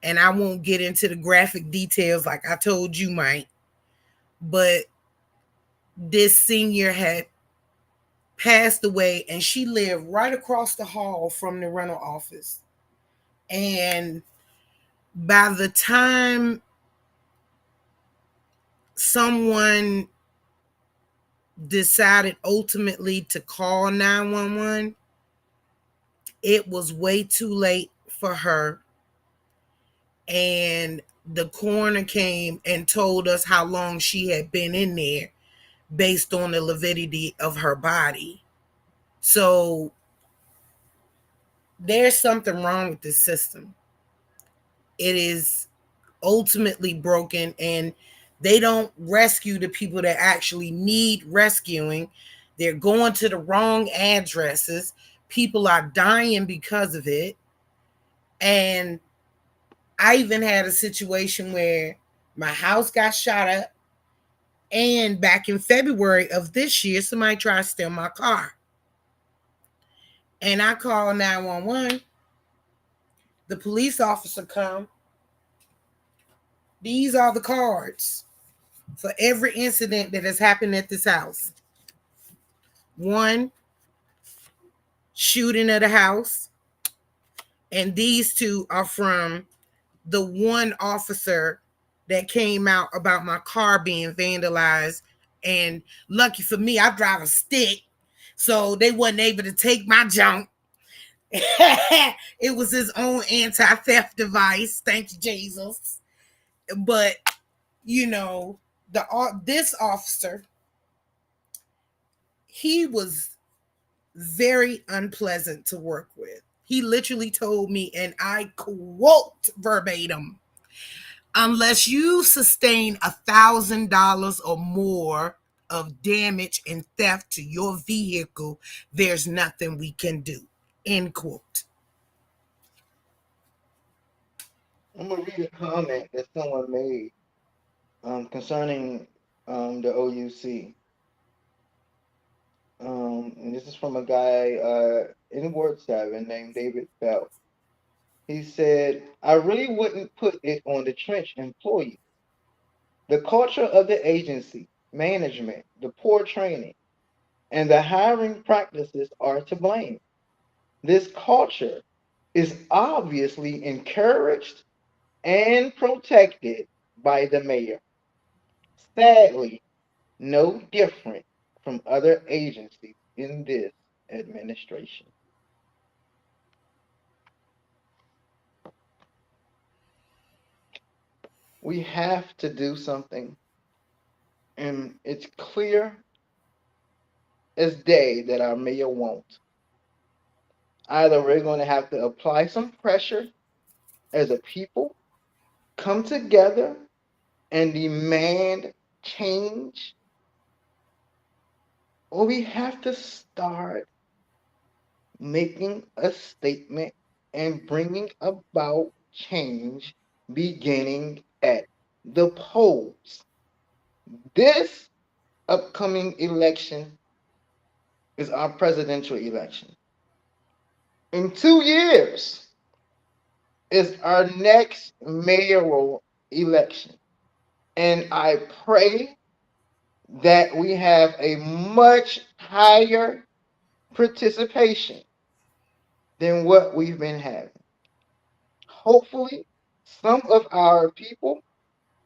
And I won't get into the graphic details like I told you, Mike, but this senior had passed away and she lived right across the hall from the rental office. And by the time someone decided ultimately to call 911, it was way too late for her. And the coroner came and told us how long she had been in there based on the lividity of her body. So there's something wrong with this system. It is ultimately broken, and they don't rescue the people that actually need rescuing. They're going to the wrong addresses. People are dying because of it. And I even had a situation where my house got shot up, and back in February of this year, somebody tried to steal my car. And I called 911. The police officer come. These are the cards for every incident that has happened at this house. 1, shooting at a house. And these 2 are from the one officer that came out about my car being vandalized. And lucky for me, I drive a stick, so they wasn't able to take my junk. It was his own anti-theft device. Thank you, Jesus. But you know, this officer, he was very unpleasant to work with. He literally told me, and I quote verbatim, "Unless you sustain $1,000 or more of damage and theft to your vehicle, there's nothing we can do." End quote. I'm gonna read a comment that someone made concerning the OUC. And this is from a guy in Ward 7 named David Bell. He said, "I really wouldn't put it on the trench employee. The culture of the agency, management, the poor training, and the hiring practices are to blame. This culture is obviously encouraged and protected by the mayor. Sadly, no different from other agencies in this administration." We have to do something, and it's clear as day that our mayor won't. Either we're going to have to apply some pressure as a people come together and demand change, or we have to start making a statement and bringing about change beginning at the polls. This upcoming election is our presidential election. In 2 years is our next mayoral election. And I pray that we have a much higher participation than what we've been having. Hopefully, some of our people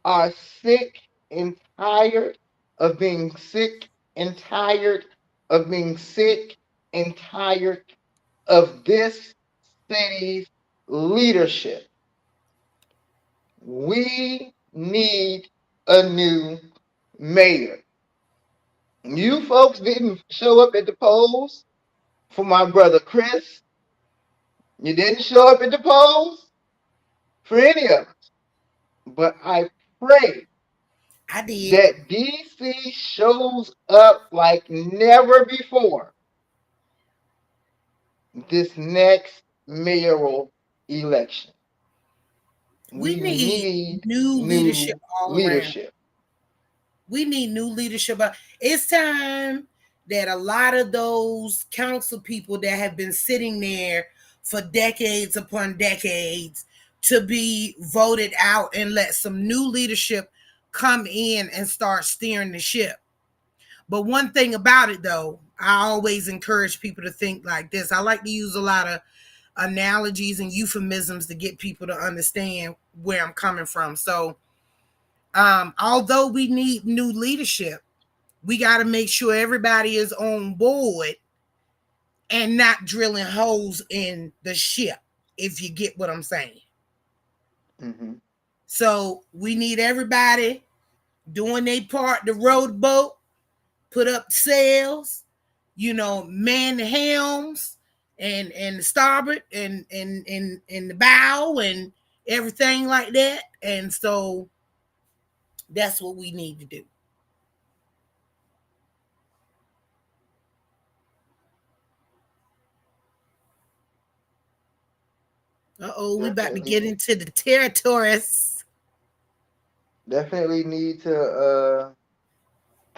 are sick and tired of being sick and tired of being sick and tired of this city's leadership. We need a new mayor. You folks didn't show up at the polls for my brother Chris. You didn't show up at the polls for any of us. But I pray I did. that DC shows up like never before this next mayoral election. We We need need new leadership new all around. leadership. We need new leadership. It's time that a lot of those council people that have been sitting there for decades upon decades to be voted out and let some new leadership come in and start steering the ship. But one thing about it, though, I always encourage people to think like this. I like to use a lot of analogies and euphemisms to get people to understand where I'm coming from. So, although we need new leadership, we got to make sure everybody is on board and not drilling holes in the ship, if you get what I'm saying. Mm-hmm. So we need everybody doing their part to row the boat, put up sails, man the helms and the starboard and the bow and everything like that. And so that's what we need to do. We about to get into the territories. Definitely need to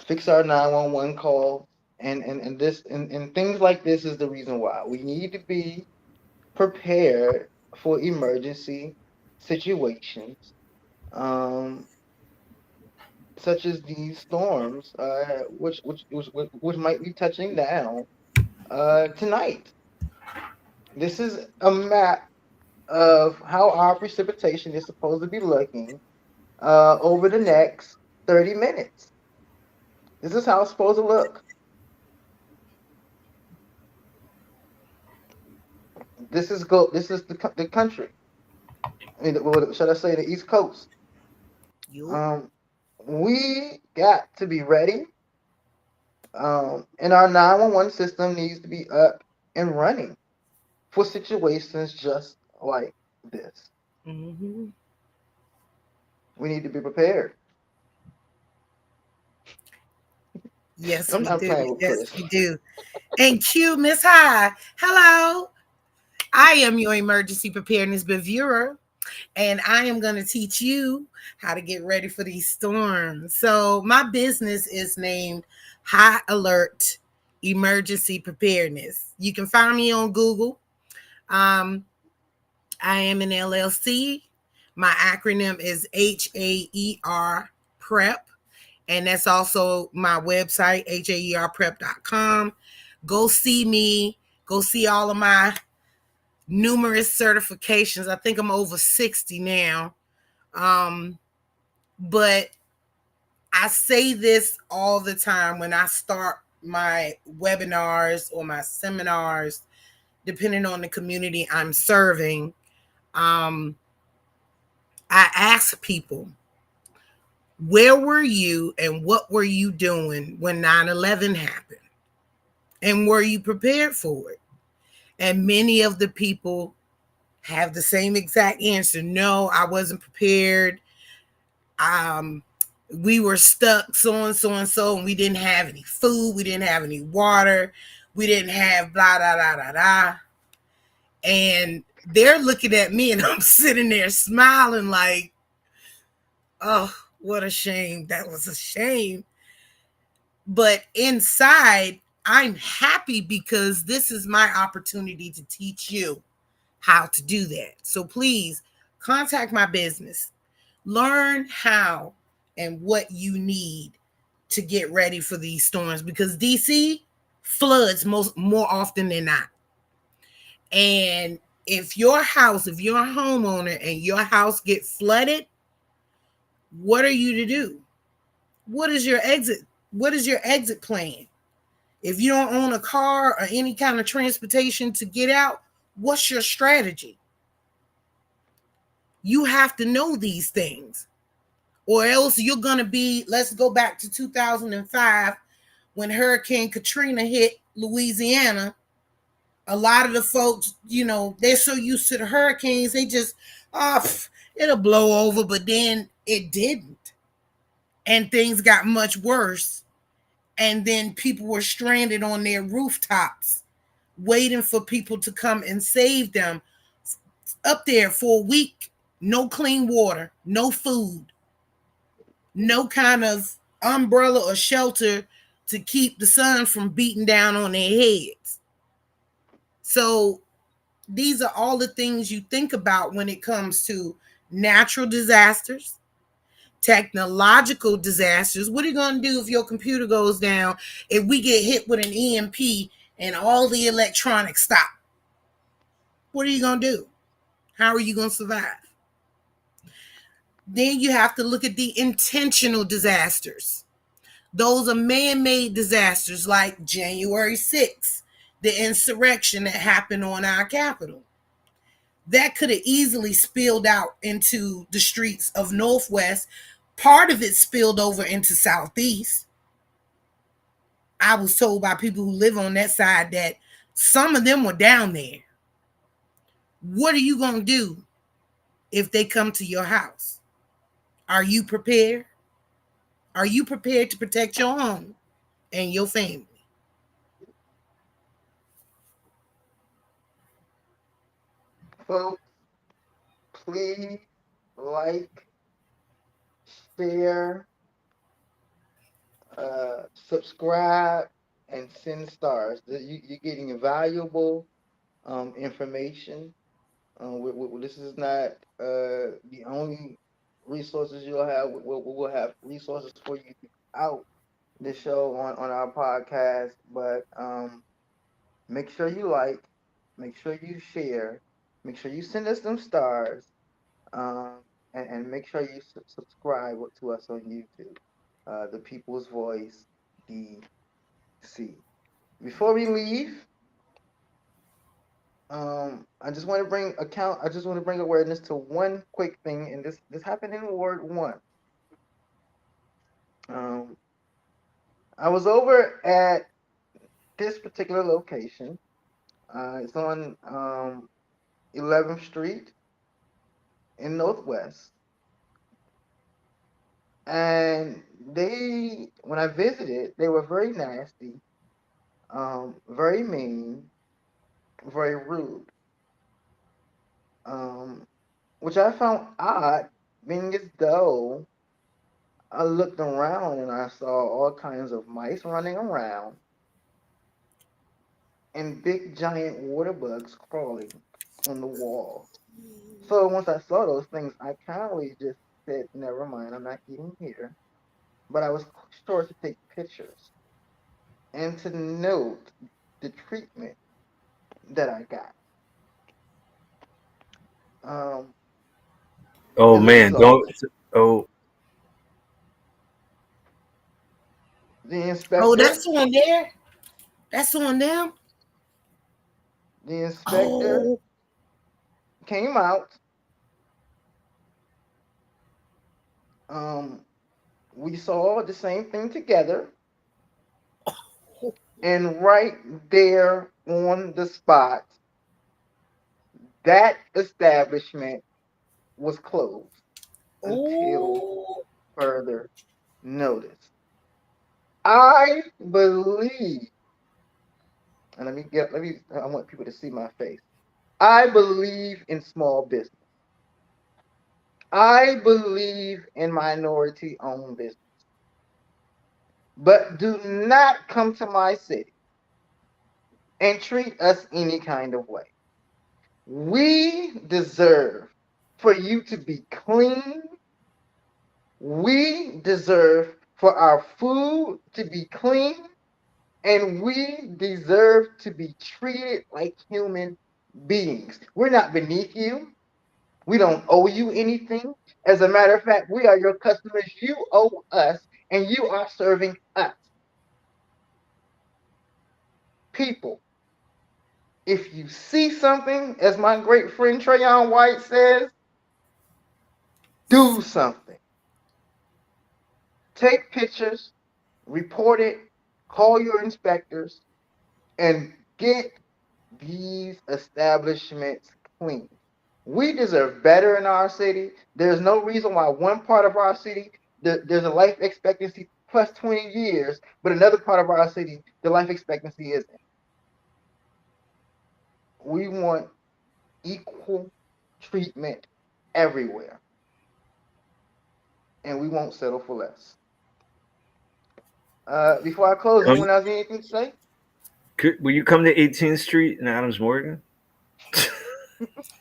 fix our 911 call, and things like this is the reason why we need to be prepared for emergency situations, such as these storms, which might be touching down tonight. This is a map of how our precipitation is supposed to be looking over the next 30 minutes. This is how it's supposed to look. This is the country. I mean, should I say the East Coast? We got to be ready. And our 911 system needs to be up and running for situations just like this. Mm-hmm. We need to be prepared. Yes, I'm we not do. playing with Yes, Chris. we do. And Q, Miss High. Hello. I am your emergency preparedness reviewer, and I am going to teach you how to get ready for these storms. So my business is named High Alert Emergency Preparedness. You can find me on Google. I am an LLC. My acronym is HAER PREP. And that's also my website, haerprep.com. Go see me. Go see all of my numerous certifications. I think I'm over 60 now. But I say this all the time when I start my webinars or my seminars, depending on the community I'm serving. I ask people, where were you and what were you doing when 9/11 happened? And were you prepared for it? And many of the people have the same exact answer. No, I wasn't prepared. We were stuck so and so and so, and we didn't have any food, we didn't have any water, we didn't have blah da da da da. And they're looking at me and I'm sitting there smiling like, oh, what a shame. That was a shame. But inside, I'm happy because this is my opportunity to teach you how to do that. So please contact my business. Learn how and what you need to get ready for these storms, because DC floods more often than not. And if you're a homeowner and your house gets flooded, what are you to do? What is your exit plan? If you don't own a car or any kind of transportation to get out, what's your strategy? You have to know these things, or else you're going to be, let's go back to 2005 when Hurricane Katrina hit Louisiana. A lot of the folks, they're so used to the hurricanes, they just, it'll blow over, but then it didn't. And things got much worse. And then people were stranded on their rooftops, waiting for people to come and save them, up there for a week. No clean water, no food, no kind of umbrella or shelter to keep the sun from beating down on their heads. So these are all the things you think about when it comes to natural disasters, technological disasters. What are you going to do if your computer goes down, if we get hit with an EMP and all the electronics stop? What are you going to do? How are you going to survive? Then you have to look at the intentional disasters. Those are man-made disasters like January 6th, the insurrection that happened on our Capitol. That could have easily spilled out into the streets of Northwest. Part of it spilled over into Southeast. I was told by people who live on that side that some of them were down there. What are you going to do if they come to your house? Are you prepared? Are you prepared to protect your home and your family? Folks, please like, share, subscribe, and send stars. You're getting valuable information. This is not the only resources you'll have. We'll have resources for you out the show on our podcast. But make sure you like, make sure you share, make sure you send us some stars, and make sure you subscribe to us on YouTube. The People's Voice DC. Before we leave, I just want to bring awareness to one quick thing, and this happened in Ward 1. I was over at this particular location. It's on 11th Street in Northwest, and when I visited, they were very nasty, very mean, very rude, which I found odd, being as though I looked around and I saw all kinds of mice running around and big giant water bugs crawling on the wall. So once I saw those things, I kindly just said, never mind, I'm not eating here. But I was sure to take pictures and to note the treatment that I got. Oh As a man, result, don't. Oh, the Oh, inspector, that's on there? That's on them? the inspector Oh, came out. Um, we saw the same thing together, and right there on the spot, that establishment was closed until Oh, further notice. I believe, and I want people to see my face. I believe in small business. I believe in minority owned business. But do not come to my city and treat us any kind of way. We deserve for you to be clean. We deserve for our food to be clean. And we deserve to be treated like human beings. We're not beneath you. We don't owe you anything. As a matter of fact, we are your customers. You owe us, and you are serving us. People, if you see something, as my great friend Trayon White says, do something. Take pictures, report it, call your inspectors, and get these establishments clean. We deserve better in our city. There's no reason why one part of our city, there's a life expectancy plus 20 years, but another part of our city, the life expectancy isn't. We want equal treatment everywhere, and we won't settle for less. Before I close, anyone else need anything to say? Will you come to 18th Street in Adams Morgan?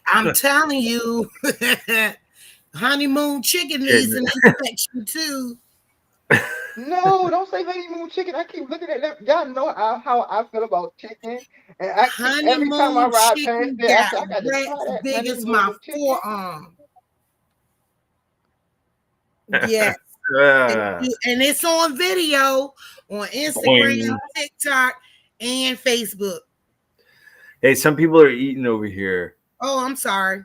I'm telling you, honeymoon chicken needs an inspection too. No, don't say honeymoon chicken. I keep looking at that. Y'all know how I feel about chicken, and every time I Honeymoon ride past chicken there, I got say I got to try breasts that big as my honeymoon chicken. forearm. Yes. And it's on video on Instagram, TikTok, and Facebook. Hey, some people are eating over here. Oh, I'm sorry.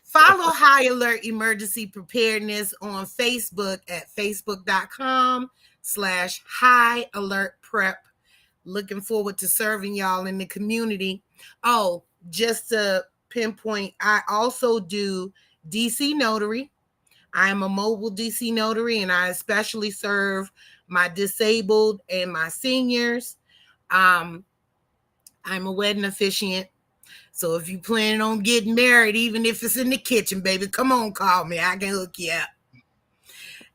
Follow High Alert Emergency Preparedness on Facebook at facebook.com/High Alert Prep. Looking forward to serving y'all in the community. Oh, just to pinpoint, I also do DC Notary. I am a mobile DC notary, and I especially serve my disabled and my seniors. I'm a wedding officiant. So if you plan on getting married, even if it's in the kitchen, baby, come on, call me. I can hook you up.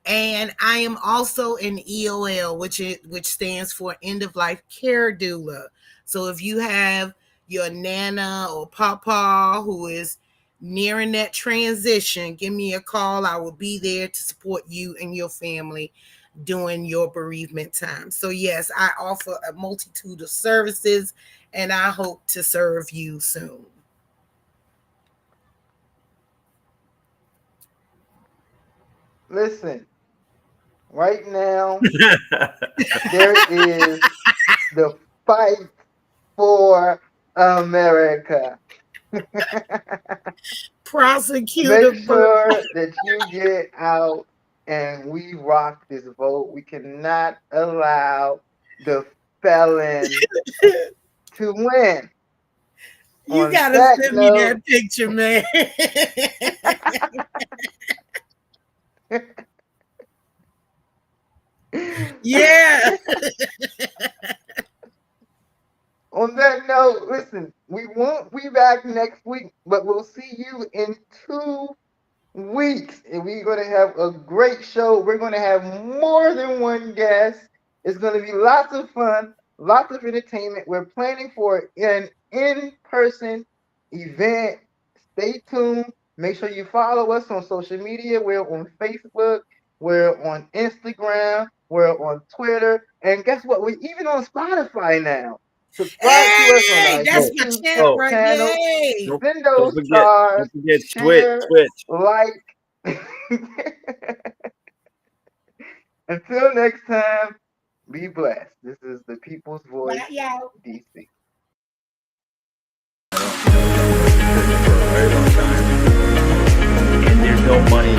And I am also an EOL, which stands for End of Life Care Doula. So if you have your nana or papa who is nearing that transition, give me a call. I will be there to support you and your family during your bereavement time. So yes, I offer a multitude of services, and I hope to serve you soon. Listen, right now, there is the fight for America. Prosecutor, make sure that you get out and we rock this vote. We cannot allow the felon to win. You gotta send me that picture, man. Yeah. On that note, listen, we won't be back next week, but we'll see you in 2 weeks. And we're going to have a great show. We're going to have more than one guest. It's going to be lots of fun, lots of entertainment. We're planning for an in-person event. Stay tuned. Make sure you follow us on social media. We're on Facebook. We're on Instagram. We're on Twitter. And guess what? We're even on Spotify now. Subscribe to us on our that's my channel, right? channel. Yay. Send those stars. Don't forget share, Twitch. Like. Until next time, be blessed. This is the People's Voice, DC. And there's no money